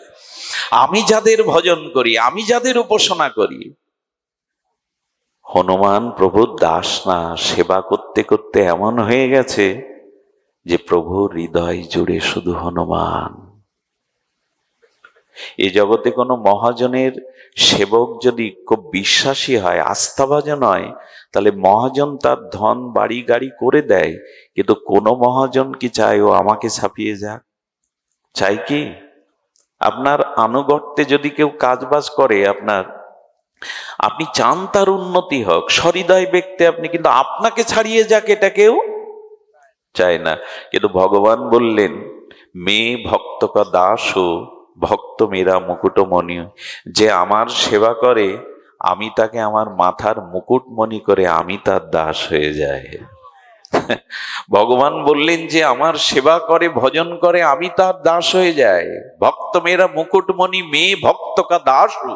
আমি যাদের ভজন করি, আমি যাদের উপাসনা করি। হনুমান প্রভুর দাস না, সেবা করতে করতে এমন হয়ে গেছে যে প্রভুর হৃদয় জুড়ে শুধু হনুমান। এই জগতে কোনো মহাজনের সেবক যদি খুব বিশ্বাসী হয়, আস্থাভাজন হয়, তাহলে মহাজন তার ধন বাড়ি গাড়ি করে দেয়। কিন্তু কোন মহাজন কি চায় ও আমাকে ছাপিয়ে যাক? চাই কি? আপনার আনুগত্যে যদি কেউ কাজবাজ করে, আপনি চান তার উন্নতি হোক, সহৃদয় ব্যক্তি আপনি, কিন্তু আপনাকে ছাড়িয়ে যাক এটা কেউ চায় না। কিন্তু ভগবান বললেন, মেয়ে ভক্ত কা দাস হো ভক্ত মেরা মুকুটমণি। যে আমার সেবা করে আমি তাকে আমার মাথার মুকুটমণি করে আমি তার দাস হয়ে যায়। ভগবান বললেন যে আমার সেবা করে ভজন করে আমি তার দাস হয়ে যায়। ভক্ত মেরা মুকুটমণি মেয়ে ভক্ত কা দাস হো।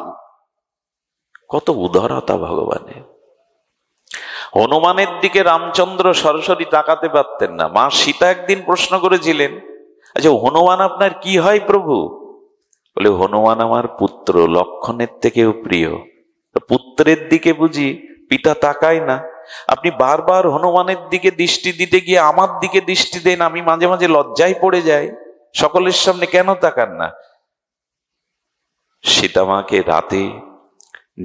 কত উদারতা ভগবানের। হনুমানের দিকে রামচন্দ্র সরাসরি তাকাতে পারতেন না। মা সীতা একদিন প্রশ্ন করেছিলেন, আচ্ছা হনুমান আপনার কি হয় প্রভু? বলে, হনুমান আমার পুত্র, লক্ষণের থেকেও প্রিয়। পুত্রের দিকে বুঝি পিতা তাকায় না? আপনি বারবার হনুমানের দিকে দৃষ্টি দিতে গিয়ে আমার দিকে দৃষ্টি দেন, আমি মাঝে মাঝে লজ্জায় পড়ে যাই। সকলের সামনে কেন তাকান না? সীতামাকে রাতে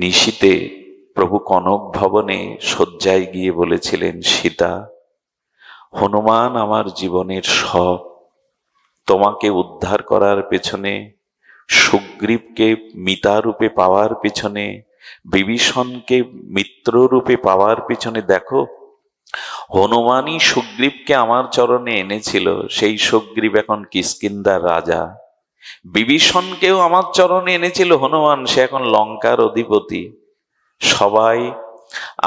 নিশীতে প্রভু কনক ভবনে শয্যায় গিয়ে বলেছিলেন, সীতা, হনুমান আমার জীবনের সব। তোমাকে উদ্ধার করার পেছনে, সুগ্রীবকে মিতা রূপে পাওয়ার পিছনে, বিভীষণকে মিত্র রূপে পাওয়ার পিছনে দেখো হনুমানই সুগ্রীবকে আমার চরণে এনেছিল। সেই সুগ্রীব এখন কিষ্কিন্ধার রাজা। বিভীষণকেও আমার চরণে এনেছিল হনুমান, সে এখন লঙ্কার অধিপতি। সবাই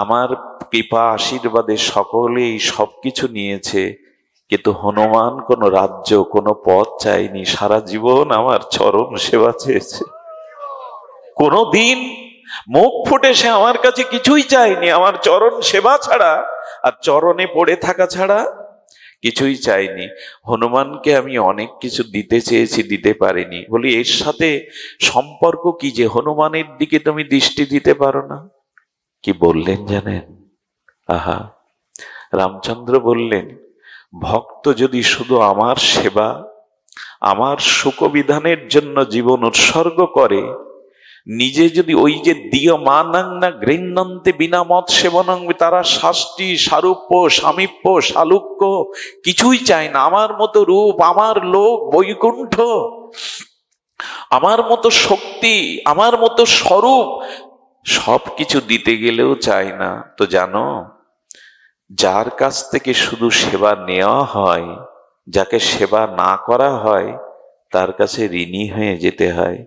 আমার কৃপা আশীর্বাদে সকলেই সবকিছু নিয়েছে, কিন্তু হনুমান কোনো রাজ্য কোনো পদ চাইনি, সারা জীবন আমার চরণ সেবা চেয়েছে। কোনদিন মুখ ফুটে সে আমার কাছে কিছুই চাইনি, আমার চরণ সেবা ছাড়া আর চরণে পড়ে থাকা ছাড়া কিছুই চাইনি। হনুমানকে আমি অনেক কিছু দিতে চেয়েছি, দিতে পারিনি। বলি, এর সাথে সম্পর্ক কি যে হনুমানের দিকে তুমি দৃষ্টি দিতে পারো না? কি বললেন জানেন? আহা, রামচন্দ্র বললেন, ভক্ত যদি শুধু আমার সেবা আমার সুখবিধানের জন্য জীবন উৎসর্গ করে, নিজে যদি ওই যে দিয় মানাং না গৃহ্ণন্তে বিনা মত সেবনং, তারা শাস্তি সারূপ্য সামীপ্য শালুক্য কিছুই চায় না। আমার মতো রূপ, আমার লোক বৈকুণ্ঠ, আমার মতো শক্তি, আমার মতো স্বরূপ সবকিছু দিতে গেলেও চায় না। তো জানো, যার কাছ থেকে শুধু সেবা নেওয়া হয়, যাকে সেবা না করা হয়, তার কাছে ঋণী হয়ে যেতে হয়।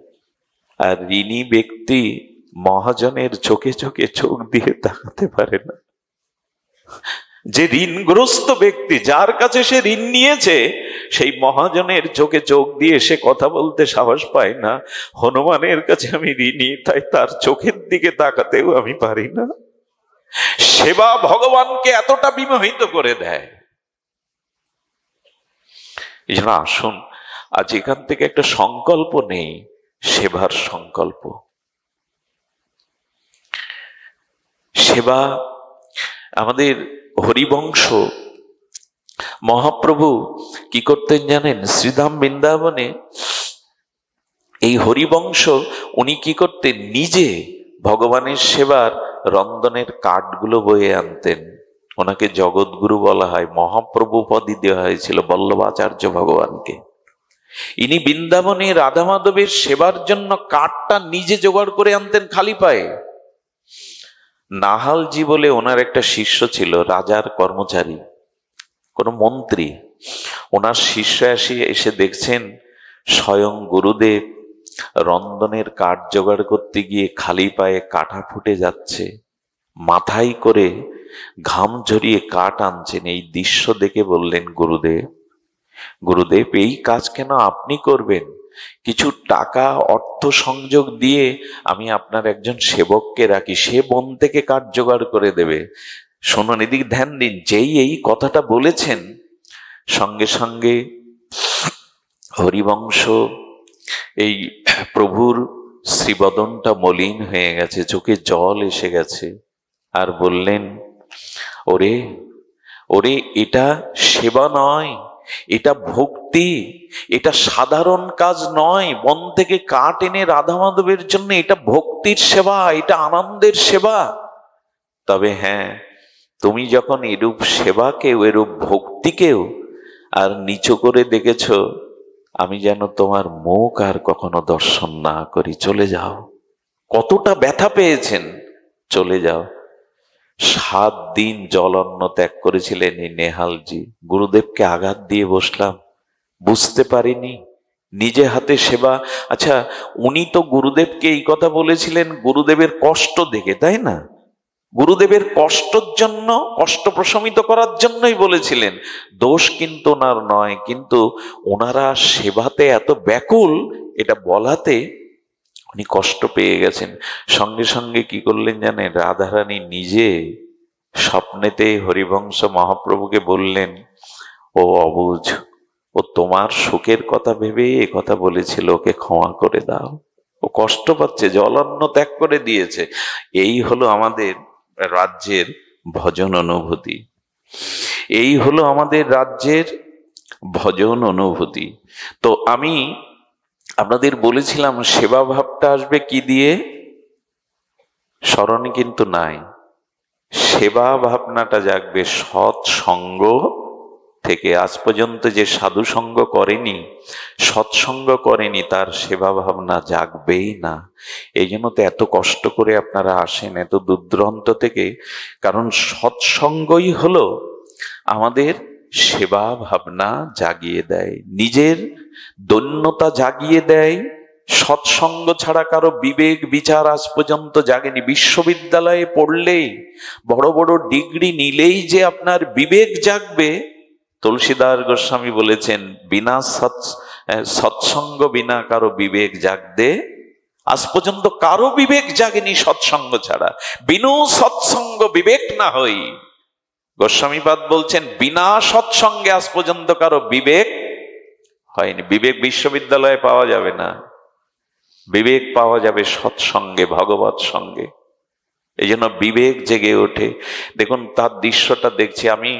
আর ঋণী ব্যক্তি মহাজনের চোখে চোখে চোখ দিয়ে তাকাতে পারে না। যে ঋণগ্রস্ত ব্যক্তি, যার কাছে সে ঋণ নিয়েছে, সেই মহাজনের চোখে চোখ দিয়ে সে কথা বলতে সাহস পায় না। হনুমানের কাছে আমি ঋণী, তাই তার চোখের দিকে তাকাতেও আমি পারি না। সেবা ভগবানকে এতটা বিমোহিত করে দেয়। এই জন্য আসুন আজ এখান থেকে একটা সংকল্প নেই, সেবার সংকল্প। সেবা আমাদের হরিবংশ মহাপ্রভু কি করতেন জানেন? শ্রীধাম বৃন্দাবনে এই হরিবংশ উনি কি করতেন? নিজে ভগবানের সেবার রন্ধনের কাঠগুলো বয়ে আনতেন। ওনাকে জগৎগুরু বলা হয়। মহাপ্রভু পদই দেওয়া হয়েছিল বল্লভাচার্য ভগবানকে। ইনি বৃন্দাবনে রাধা মাধবের সেবার জন্য কাঠটা নিজে জোগাড় করে আনতেন খালি পায়ে। নাহালজি বলে ওনার একটা শিষ্য ছিল, রাজার কর্মচারী, কোন মন্ত্রী। ওনার শিষ্য এসে দেখছেন স্বয়ং গুরুদেব রন্ধনের কাঠ জোগাড় করতে গিয়ে খালি পায়ে কাটা ফুটে যাচ্ছে, মাথায় করে ঘাম ঝরিয়ে কাঠ আনছেন। এই দৃশ্য দেখে বললেন, গুরুদেব এই কাজ কেন আপনি করবেন? কিছু টাকা অর্থ সংযোগ দিয়ে আমি আপনার একজন সেবককে রাখি, সে বন থেকে কাঠ জোগাড় করে দেবে। শুনুন, এদিকে ধ্যান দিন। যেই এই কথাটা বলেছেন, সঙ্গে সঙ্গে হরিবংশ এই প্রভুর শ্রীবদনটা মলিন হয়ে গেছে, চোখে জল এসে গেছে, আর বললেন, ওরে ওরে এটা সেবা নয়, এটা ভক্তি, এটা সাধারণ কাজ নয়। বন থেকে কাঠ এনে রাধা মাধবের জন্য এটা ভক্তির সেবা, এটা আনন্দের সেবা। তবে হ্যাঁ, তুমি যখন এরূপ সেবাকেও, এরূপ ভক্তিকেও আর নিচু করে দেখেছ, আমি যেন তোমার মুখ আর কখনো দর্শন না করি, চলে যাও। কতটা ব্যথা পেয়েছেন, চলে যাও। 7 দিন জল অন্ন ত্যাগ করেছিলেন এই নেহালজি। গুরুদেবকে আঘাত দিয়ে বসলাম, বুঝতে পারিনি, নিজে হাতে সেবা। আচ্ছা, উনি তো গুরুদেবকে এই কথা বলেছিলেন গুরুদেবের কষ্ট দেখে, তাই না? গুরুদেবের কষ্টের জন্য, কষ্ট প্রশমিত করার জন্যই বলেছিলেন। দোষ কিন্তু ওনার নয়, কিন্তু ওনারা সেবাতে এত ব্যাকুল, এটা বলাতে উনি কষ্ট পেয়ে গেছেন। সঙ্গে সঙ্গে কি করলেন জানেন? রাধারানী নিজে স্বপ্নেতে হরিবংশ মহাপ্রভুকে বললেন, ও অবুঝ, ও তোমার সুখের কথা ভেবে এ কথা বলেছিল, ওকে ক্ষমা করে দাও, ও কষ্ট পাচ্ছে, জলান্ন ত্যাগ করে দিয়েছে। এই হলো আমাদের রাজ্যের ভজন অনুভূতি, এই হলো আমাদের রাজ্যের ভজন অনুভূতি। তো আমি আপনাদের বলেছিলাম সেবা ভাবটা আসবে কি দিয়ে? স্মরণে কিন্তু নাই। সেবা ভাবনাটা জাগবে সৎসঙ্গ থেকে। আজ পর্যন্ত যে সাধু সঙ্গ করেনি, সৎসঙ্গ করেনি, তার সেবা ভাবনা জাগবেই না। এই জন্য তো এত কষ্ট করে আপনারা আসেন এত দূর দূরান্ত থেকে, কারণ সৎসঙ্গই হলো আমাদের সেবা ভাবনা জাগিয়ে দেয়, নিজের দৈন্যতা জাগিয়ে দেয়। সৎসঙ্গ ছাড়া কারো বিবেক বিচার আজ পর্যন্ত জাগেনি। বিশ্ববিদ্যালয়ে পড়লেই, বড় বড় ডিগ্রি নিলেই যে আপনার বিবেক জাগবে, তুলসীদাস গোস্বামী বলেছেন, বিনা সৎসঙ্গ বিনা কারো বিবেক জাগতে আজ পর্যন্ত কারো বিবেক জাগেনি সৎসঙ্গ ছাড়া। বিনু সৎসঙ্গ বিবেক না হই, গোস্বামীপাদ বলছেন, বিনা সৎসঙ্গে আজ পর্যন্ত কারো বিবেক হয়নি। বিবেক বিশ্ববিদ্যালয়ে পাওয়া যাবে না, বিবেক পাওয়া যাবে সৎসঙ্গে, ভগবৎ সঙ্গে। এই জন্য বিবেক জেগে ওঠে। দেখুন তার দৃশ্যটা দেখছি আমি,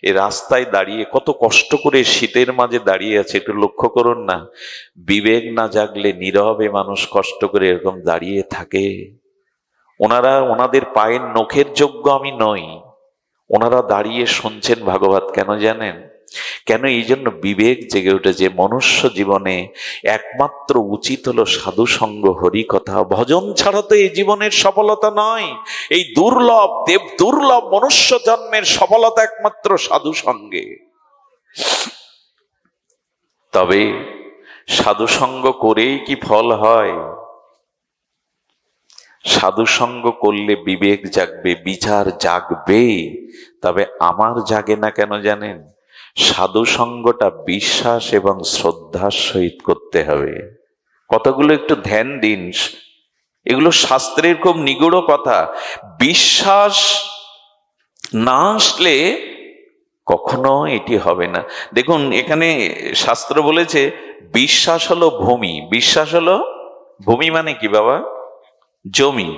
এই রাস্তায় দাঁড়িয়ে, কত কষ্ট করে শীতের মাঝে দাঁড়িয়ে আছে, একটু লক্ষ্য করুন না। বিবেক না জাগলে নীরবে মানুষ কষ্ট করে এরকম দাঁড়িয়ে থাকে। ওনাদের পায়ের নখের যোগ্য আমি নই, ওনারা দাঁড়িয়ে শুনছেন ভাগবত। কেন জানেন? কেন? এই জন্য বিবেক জেগে উঠে যে মনুষ্য জীবনে একমাত্র উচিত হলো সাধু সঙ্গ, হরি কথা, ভজন ছাড়া তো এই জীবনের সফলতা নয়। এই দুর্লভ মনুষ্য জন্মের সফলতা একমাত্র সাধু সঙ্গে। তবে সাধু সঙ্গ করেই কি ফল হয়? সাধু সঙ্গ করলে বিবেক জাগবে, বিচার জাগবে। তবে আমার জাগে না কেন জানেন? সাধু সঙ্গটা বিশ্বাস এবং শ্রদ্ধার সহিত করতে হবে। কথাগুলো একটু ধ্যান দিন, এগুলো শাস্ত্রের খুব নিগূঢ় কথা। বিশ্বাস না আসলে কখনো এটি হবে না। দেখুন এখানে শাস্ত্র বলেছে বিশ্বাস হলো ভূমি। বিশ্বাস হলো ভূমি মানে কি বাবা? জমি।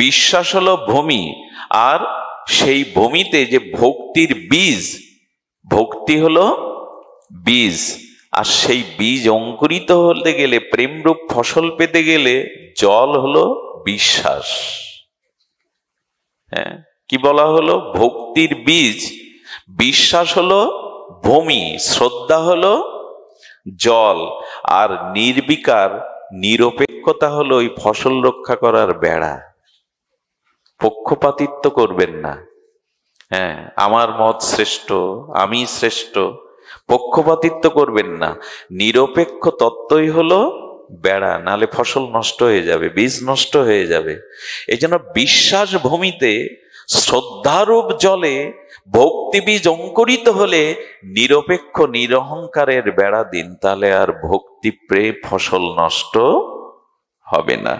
বিশ্বাস হলো ভূমি, আর সেই ভূমিতে যে ভক্তির বীজ, ভক্তি হলো বীজ, আর সেই বীজ অঙ্কুরিত হতে গেলে, প্রেমরূপ ফসল পেতে গেলে জল হলো বিশ্বাস। হ্যাঁ, কি বলা হলো? ভক্তির বীজ, বিশ্বাস হলো ভূমি, শ্রদ্ধা হলো জল, আর নির্বিকার নিরপেক্ষতা হলো ওই ফসল রক্ষা করার বেড়া। পক্ষপাতিত্ব করবেন না। হ্যাঁ, আমার মত শ্রেষ্ঠ, আমি শ্রেষ্ঠ, পক্ষপাতিত্ব করবেন না। নিরপেক্ষ তত্ত্বই হলো বেড়া, নালে ফসল নষ্ট হয়ে যাবে, বীজ নষ্ট হয়ে যাবে। এই জন্য বিশ্বাস ভূমিতে, শ্রদ্ধারূপ জলে ভক্তি বীজ অঙ্কুরিত হলে নিরপেক্ষ নিরহংকারের বেড়া দিন, তাহলে আর ভক্তি প্রেম ফসল নষ্ট হবে না।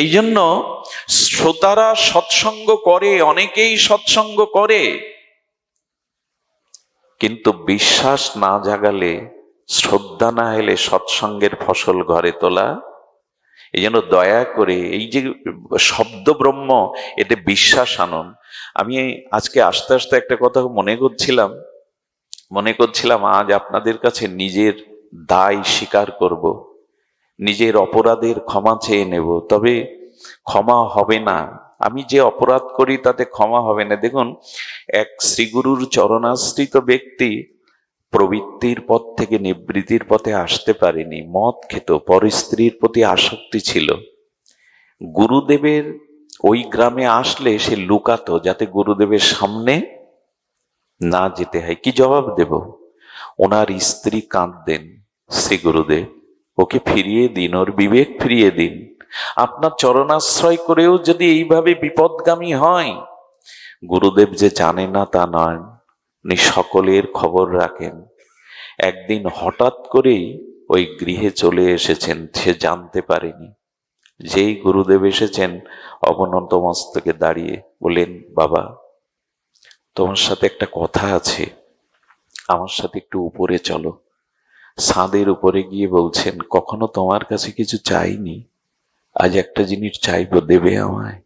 এই জন্য শ্রোতারা সৎসঙ্গ করে, অনেকেই সৎসঙ্গ করে, কিন্তু বিশ্বাস না জাগালে, শ্রদ্ধা না এলে সৎসঙ্গের ফসল ঘরে তোলা। এই জন্য দয়া করে এই যে শব্দ ব্রহ্ম, এতে বিশ্বাস আনুন। আমি আজকে আস্তে আস্তে একটা কথা মনে করছিলাম আজ আপনাদের কাছে নিজের দায় স্বীকার করব, নিজের অপরাধের ক্ষমা চেয়ে নেব। তবে ক্ষমা হবে না, আমি যে অপরাধ করি তাতে ক্ষমা হবে না। দেখুন, এক শ্রীগুরুর চরণাশ্রিত ব্যক্তি প্রবৃত্তির পথ থেকে নিবৃত্তির পথে আসতে পারেনি, মদ খেত, পরস্ত্রীর প্রতি আসক্তি ছিল। গুরুদেবের ওই গ্রামে আসলে সে লুকাতো, যাতে গুরুদেবের সামনে না যেতে হয়। কি জবাব দেব? ওনার স্ত্রী কাঁদতেন, শ্রী গুরুদেব ওকে ফিরিয়ে দিন, ওর বিবেক ফিরিয়ে দিন। আপনার চরণাশ্রয় করেও যদি এইভাবে বিপদগামী হয়, গুরুদেব যে জানে না তা নয়, উনি সকলের খবর রাখেন। একদিন হঠাৎ করেই ওই গৃহে চলে এসেছেন, সে জানতে পারেনি। যেই গুরুদেব এসেছেন, অবনত মস্তকে দাঁড়িয়ে বলেন, বাবা তোমার সাথে একটা কথা আছে, আমার সাথে একটু উপরে চলো। ছাদের উপরে গিয়ে বলছেন, কখনো তোমার কাছে কিছু চাইনি, আজ একটা জিনিস চাইবো, দেবে আমায়?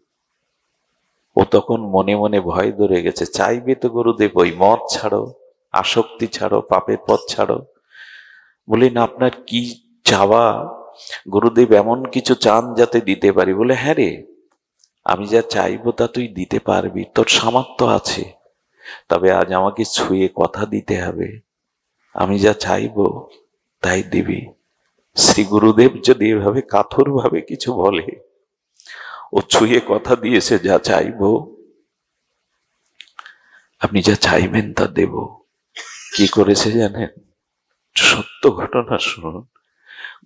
ও তখন মনে মনে ভয় ধরে গেছে, চাইবে তো গুরুদেব, ওই মদ ছাড়ো, আসক্তি ছাড়ো, পাপের পথ ছাড়ো। বলেন, আপনার কি চাওয়া? গুরুদেব এমন কিছু চান যাতে দিতে পারি। বলে, হ্যাঁ রে, আমি যা চাইবো তা তুই দিতে পারবি, তোর সামর্থ্য আছে। তবে আজ আমাকে ছুঁয়ে কথা দিতে হবে, আমি যা চাইবো তাই দিবি। শ্রী গুরুদেব যদি এভাবে কাতর ভাবে কিছু বলে, ও ছুঁয়ে কথা দিয়েছে, যা চাইবো, আপনি যা চাইবেন তা দেব। কি করেছে জানেন? সত্য ঘটনা শুনুন।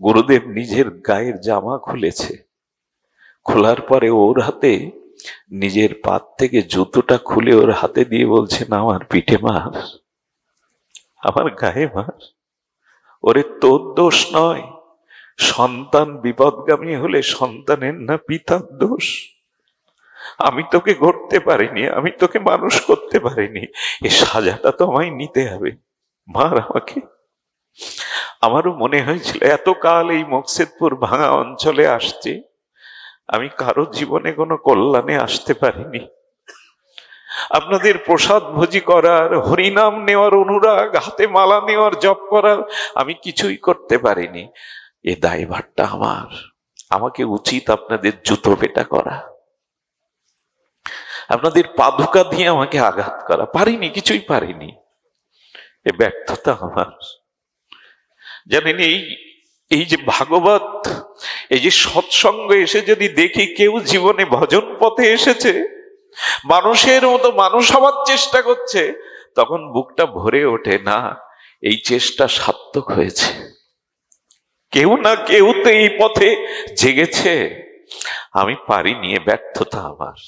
গুরুদেব নিজের গায়ের জামা খুলেছে, খোলার পরে ওর হাতে নিজের পাত থেকে জুতোটা খুলে ওর হাতে দিয়ে বলছেন, আমার পিঠে মার, আমার গায়ে মার। ওরে, তোর দোষ নয়, সন্তান বিপদগামী হলে সন্তানের না পিতার দোষ। আমি তোকে গড়তে পারিনি, আমি তোকে মানুষ করতে পারিনি, এ সাজাটা তো আমায় নিতে হবে, মার আমাকে। আমারও মনে হয়েছিল এতকাল এই মকসেদপুর ভাঙা অঞ্চলে আসছে, আমি কারো জীবনে কোনো কল্যাণে আসতে পারিনি। আপনাদের প্রসাদ ভোজি করার, হরিনাম নেওয়ার অনুরাগ, হাতে মালা নেওয়ার, জপ করার আমি কিছুই করতে পারিনি। এ দায়ভারটা আমার। আমাকে উচিত আপনাদের জুতো পেটা করা, আপনাদের পাদুকা দিয়ে আমাকে আঘাত করা। পারিনি, কিছুই পারিনি। এ ব্যর্থতা আমার। জানেন, এই যে ভাগবত, এই যে সৎসঙ্গ এসে যদি দেখি কেউ জীবনে ভজন পথে এসেছে, মানুষের মতো মানুষ হওয়ার চেষ্টা করছে, তখন বুকটা ভরে ওঠে, না এই চেষ্টা সার্থক হয়েছে। কেউ না কেউ তো এই পথে জেগেছে। আমি পারিনি, ব্যর্থতা আমার।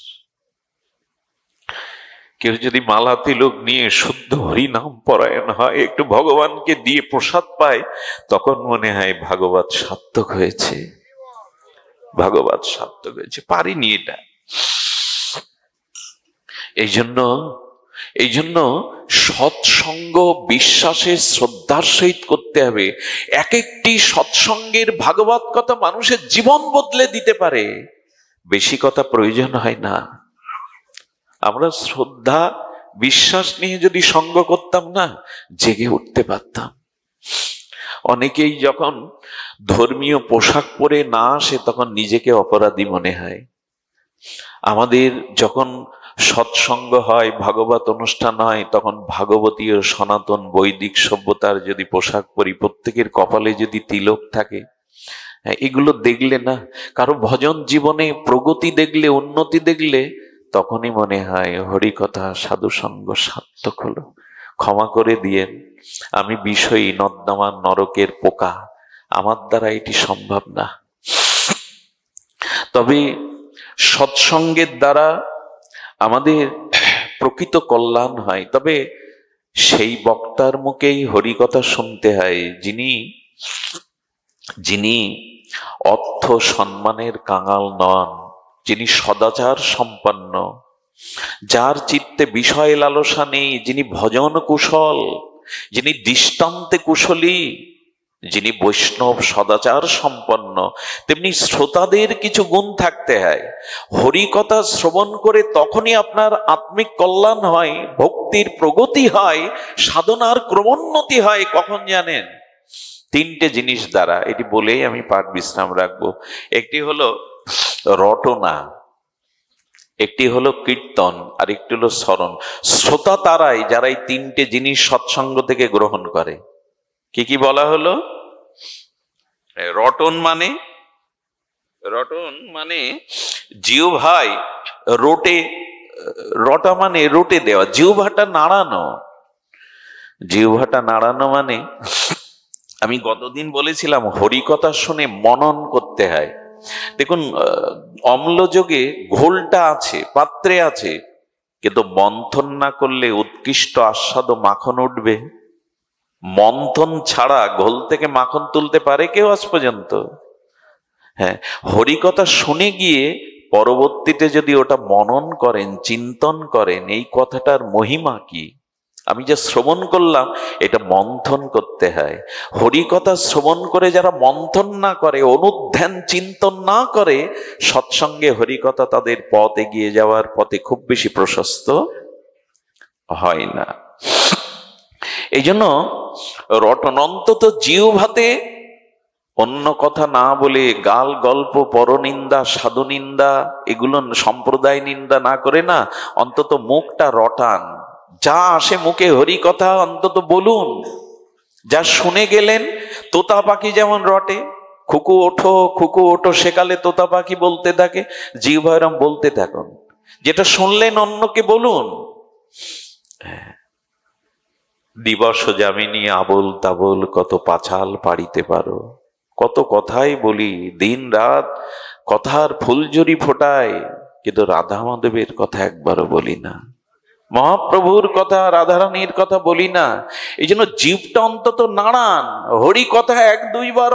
কেউ যদি মালা তিলক নিয়ে শুদ্ধ হরিনাম পরায়ণ হয়, একটু ভগবানকে দিয়ে প্রসাদ পায়, তখন মনে হয় ভাগবত সার্থক হয়েছে, ভাগবত সার্থক হয়েছে। পারিনি এটা। এই জন্য সৎসঙ্গ বিশ্বাসের শ্রদ্ধার সহিত করতে হবে। এক একটি সৎসঙ্গের ভাগবত কথা মানুষের জীবন বদলে দিতে পারে। বেশি কথা প্রয়োজন হয় না। আমরা শ্রদ্ধা বিশ্বাস নিয়ে যদি সঙ্গ করতাম না, জেগে উঠতে পারতাম। অনেকেই যখন ধর্মীয় পোশাক পরে না আসে, তখন নিজেকে অপরাধী মনে হয়। আমাদের যখন সৎসঙ্গ হয়, ভাগবত অনুষ্ঠান হয়, তখন ভাগবতীয় সনাতন বৈদিক সভ্যতার যদি পোশাক পরি, প্রত্যেকের কপালে যদি তিলক থাকে, এগুলো দেখলে না, কারো ভজন জীবনে প্রগতি দেখলে, উন্নতি দেখলে, তখনই মনে হয় হরিকথা সাধুসঙ্গ সার্থক হলো। ক্ষমা করে দিয়েন, আমি বিষয়ী নর্দমার নরকের পোকা, আমার দ্বারা এটি সম্ভব না। তবে সৎসঙ্গের দ্বারা আমাদের প্রকৃত কল্যাণ হয়। তবে সেই বক্তার মুখেই হরিকথা শুনতে হয়, যিনি অর্থ সম্মানের কাঙাল নন, যিনি সদাচার সম্পন্ন, যার চিত্তে বিষয় লালসা নেই, যিনি ভজন কুশল, যিনি দৃষ্টান্তে কুশলী, যিনি বৈষ্ণব সদাচার সম্পন্ন। তেমনি শ্রোতাদের কিছু গুণ থাকতে হয়। হরিকথা শ্রবণ করে তখনই আপনার আত্মিক কল্যাণ হয়, ভক্তির প্রগতি হয়, সাধনার ক্রমোন্নতি হয়। কখন জানেন? তিনটে জিনিস দ্বারা। এটি বলেই আমি পাঠ বিশ্রাম রাখবো। একটি হলো রটনা, একটি হলো কীর্তন, আর একটি হলো স্মরণ। শ্রোতা তারাই যারা এই তিনটে জিনিস সৎসঙ্গ থেকে গ্রহণ করে। কি কি বলা হলো? রটন মানে জিহ্বাই রোটে, রটা মানে রোটে দেওয়া, জিহ্বাটা নাড়ানো। জিহ্বাটা নাড়ানো মানে, আমি গতদিন বলেছিলাম হরিকথা শুনে মনন করতে হয়। দেখুন, অম্লযোগে ঘোলটা আছে, পাত্রে আছে, কিন্তু মন্থন না করলে উৎকৃষ্ট আস্বাদ মাখন উঠবে? মন্থন ছাড়া ঘোল থেকে মাখন তুলতে পারে কেউ আজ পর্যন্ত? হ্যাঁ, হরিকথা শুনে গিয়ে পরবর্তীতে যদি ওটা মনন করেন, চিন্তন করেন, এই কথাটার মহিমা কি, আমি যা শ্রবণ করলাম এটা মন্থন করতে হয়। হরিকথা শ্রবণ করে যারা মন্থন না করে, অনুধ্যান চিন্তন না করে, সৎসঙ্গে হরিকথা তাদের পথ এগিয়ে যাওয়ার পথে খুব বেশি প্রশস্ত হয় না। এই জন্য রটন, অন্তত জিহ্বাতে অন্য কথা না বলে, গাল গল্প, পরনিন্দা, সাধু নিন্দা, এগুলো সম্প্রদায় নিন্দা না করে না, অন্তত মুখটা রটান। যা আসে মুখে হরিকথা অন্তত বলুন। যা শুনে গেলেন, তোতা পাখি যেমন রটে, খুকু ওঠো খুকু ওঠো, সেকালে তোতা পাখি বলতে থাকে, জিহ্বায়রাম বলতে থাকুন। যেটা শুনলেন অন্যকে বলুন। দিবস যামিনী আবোল তাবোল কত পাছাল পাড়িতে পারো। কত কথাই বলি, দিন রাত কথার ফুলঝুরি ফোটায়, কিন্তু রাধা মাধবের কথা একবারও বলি না, মহাপ্রভুর কথা, রাধারানীর কথা বলি না। এই জন্য জীবটা অন্তত নাড়ান, হরি কথা এক দুইবার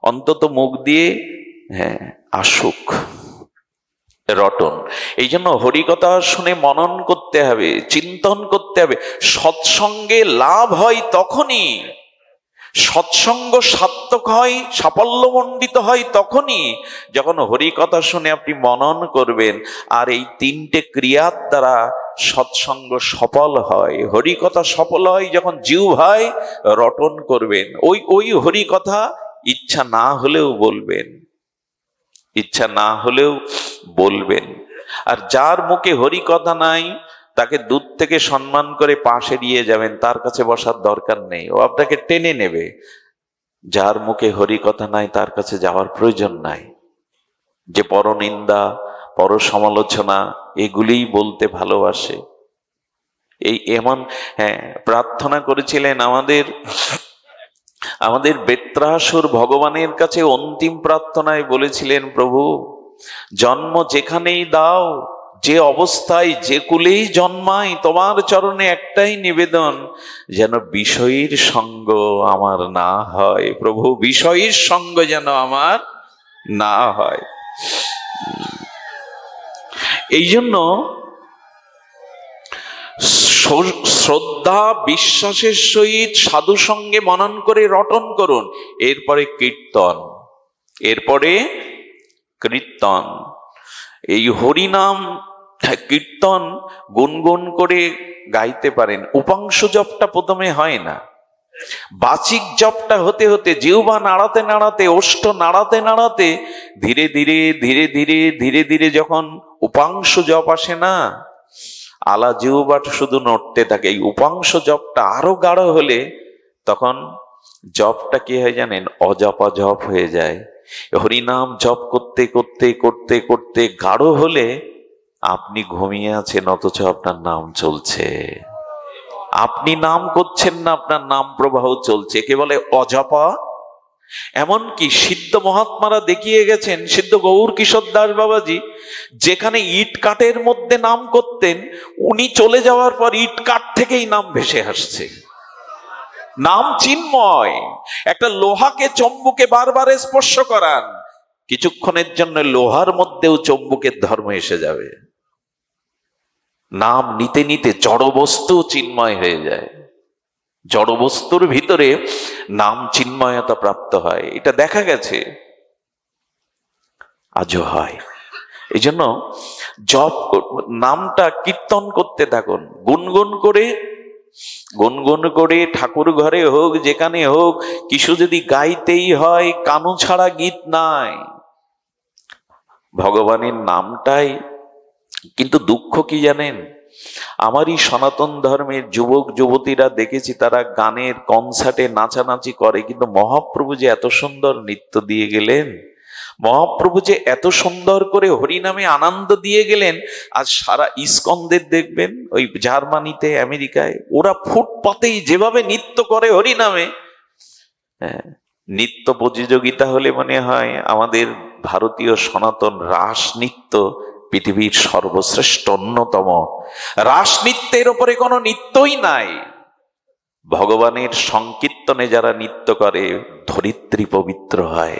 অন্তত মুখ দিয়ে আসুক। রটন। এই জন্য হরিকথা শুনে মনন করতে হবে, চিন্তন করতে হবে। সৎসঙ্গে লাভ হয় তখনই, সৎসঙ্গ সার্থক হয়, সাফল্যমণ্ডিত হয় তখনই যখন হরি কথা শুনে আপনি মনন করবেন, আর এই তিনটে ক্রিয়ার দ্বারা সৎসঙ্গ সফল হয়। হরি কথা সফল হয় যখন জিহ্বায় রটন করবেন, ওই হরি কথা ইচ্ছা না হলেও বলবেন, ইচ্ছা না হলেও বলবেন। আর যার মুখে হরি কথা নাই তাকে দূর থেকে সম্মান করে পাশে দিয়ে যাবেন, তার কাছে বসার দরকার নেই, ও আপনাকে টেনে নেবে। যার মুখে হরি কথা নাই তার কাছে যাওয়ার প্রয়োজন নাই। যে পরনিন্দা, পর সমালোচনা এগুলিই বলতে ভালোবাসে, এই এমন প্রার্থনা করেছিলেন আমাদের বেত্রাসুর ভগবানের কাছে অন্তিম প্রার্থনায় বলেছিলেন, প্রভু জন্ম যেখানেই দাও, যে অবস্থায় যে কুলেই জন্মাই, তোমার চরণে একটাই নিবেদন, যেন বিষয়ীর সঙ্গ আমার না হয়। প্রভু বিষয়ীর সঙ্গ যেন আমার না হয়। এই জন্য শ্রদ্ধা বিশ্বাসের সহিত সাধু সঙ্গে মনন করে রটন করুন। এরপরে কীর্তন, এই হরিনাম কীর্তন গুনগুন করে গাইতে পারেন। উপাংশ জপটা প্রথমে হয় না, বাচিক জপটা হতে হতে, জিহ্বা নাড়াতে নাড়াতে, ওষ্ঠ নাড়াতে নাড়াতে ধীরে ধীরে ধীরে ধীরে ধীরে ধীরে যখন উপাংশ জপ আসে না, আলা জিহ্বাটা শুধু নড়তে থাকে, এই উপাংশ জপটা আরো গাঢ় হলে তখন জপটা কি হয় জানেন, অজপা জপ হয়ে যায়। হরিনাম জপ করতে করতে করতে করতে গাঢ় হলে আপনি ঘুমিয়ে আছেন অথচ আপনার নাম চলছে, আপনি নাম করছেন না, আপনার নাম প্রবাহ চলছে, একে বলে অজপা। এমনকি সিদ্ধ মহাত্মারা দেখিয়ে গেছেন, সিদ্ধ গৌর কিশোর দাস বাবাজি যেখানে ইট কাঠের মধ্যে নাম করতেন, উনি চলে যাওয়ার পর ইট কাঠ থেকেই নাম ভেসে আসছে। নাম চিন্ময়। একটা লোহাকে চম্বুকে বারবার স্পর্শ করান, কিছুক্ষণের জন্য লোহার মধ্যেও চম্বুকের ধর্ম এসে যাবে। নাম নিতে নিতে জড়বস্তু চিন্ময় হয়ে যায়, জড়বস্তুর ভিতরে নাম চিন্ময়তা প্রাপ্ত হয়, এটা দেখা গেছে, আজও হয়। এই জন্য জপ নামটা কীর্তন করতে থাকুন, গুনগুন করে ঠাকুর ঘরে হোক যেখানে হোক, কিছু যদি গাইতেই হয়, কানু ছাড়া গীত নাই, ভগবানের নামটাই। কিন্তু দুঃখ কি জানেন, আমারই সনাতন ধর্মের যুবক যুবতীরা দেখেছি তারা গানের কনসার্টে নাচানাচি করে, কিন্তু মহাপ্রভু যে এত সুন্দর নৃত্য দিয়ে গেলেন, মহাপ্রভু যে এত সুন্দর করে হরিনামে আনন্দ দিয়ে গেলেন, আজ সারা ইস্কনদের দেখবেন ওই জার্মানিতে, আমেরিকায়, ওরা ফুটপাতেই যেভাবে নৃত্য করে হরিনামে। নৃত্য প্রতিযোগিতা হলে মনে হয় আমাদের ভারতীয় সনাতন রাস নৃত্য পৃথিবীর সর্বশ্রেষ্ঠ অন্যতম। রাস নৃত্যের ওপরে কোনো নৃত্যই নাই। ভগবানের সংকীর্তনে যারা নৃত্য করে ধরিত্রী পবিত্র হয়।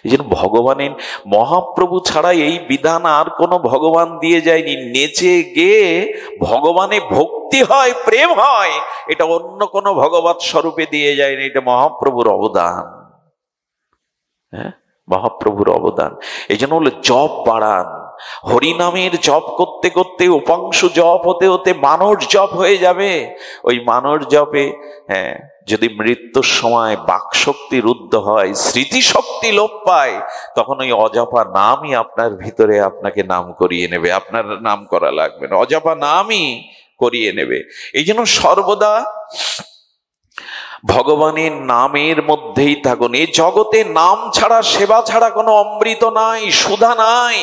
এই জন্য ভগবানের, মহাপ্রভু ছাড়া এই বিধান আর কোনো ভগবান দিয়ে যায়নি। নেচে গেয়ে ভগবানে ভক্তি হয়, প্রেম হয়, এটা অন্য কোনো ভগবৎ স্বরূপে দিয়ে যায়নি, এটা মহাপ্রভুর অবদান। মহাপ্রভুর অবদান। এই জন্য হলো জপ বাড়ান, হরিনামের জপ করতে করতে উপাংশ জপ হতে হতে মানস জপ হয়ে যাবে। ওই মানস জপে যদি মৃত্যুর সময় বাকশক্তি রুদ্ধ হয়, স্মৃতিশক্তি লোপ পায়, তখন ওই অজপা নামই আপনার ভিতরে আপনাকে নাম করিয়ে নেবে, আপনার নাম করা লাগবে না, অজপা নামই করিয়ে নেবে। এই জন্য সর্বদা ভগবানের নামের মধ্যেই থাকুন। এই জগতে নাম ছাড়া, সেবা ছাড়া কোনো অমৃত নাই, সুধা নাই।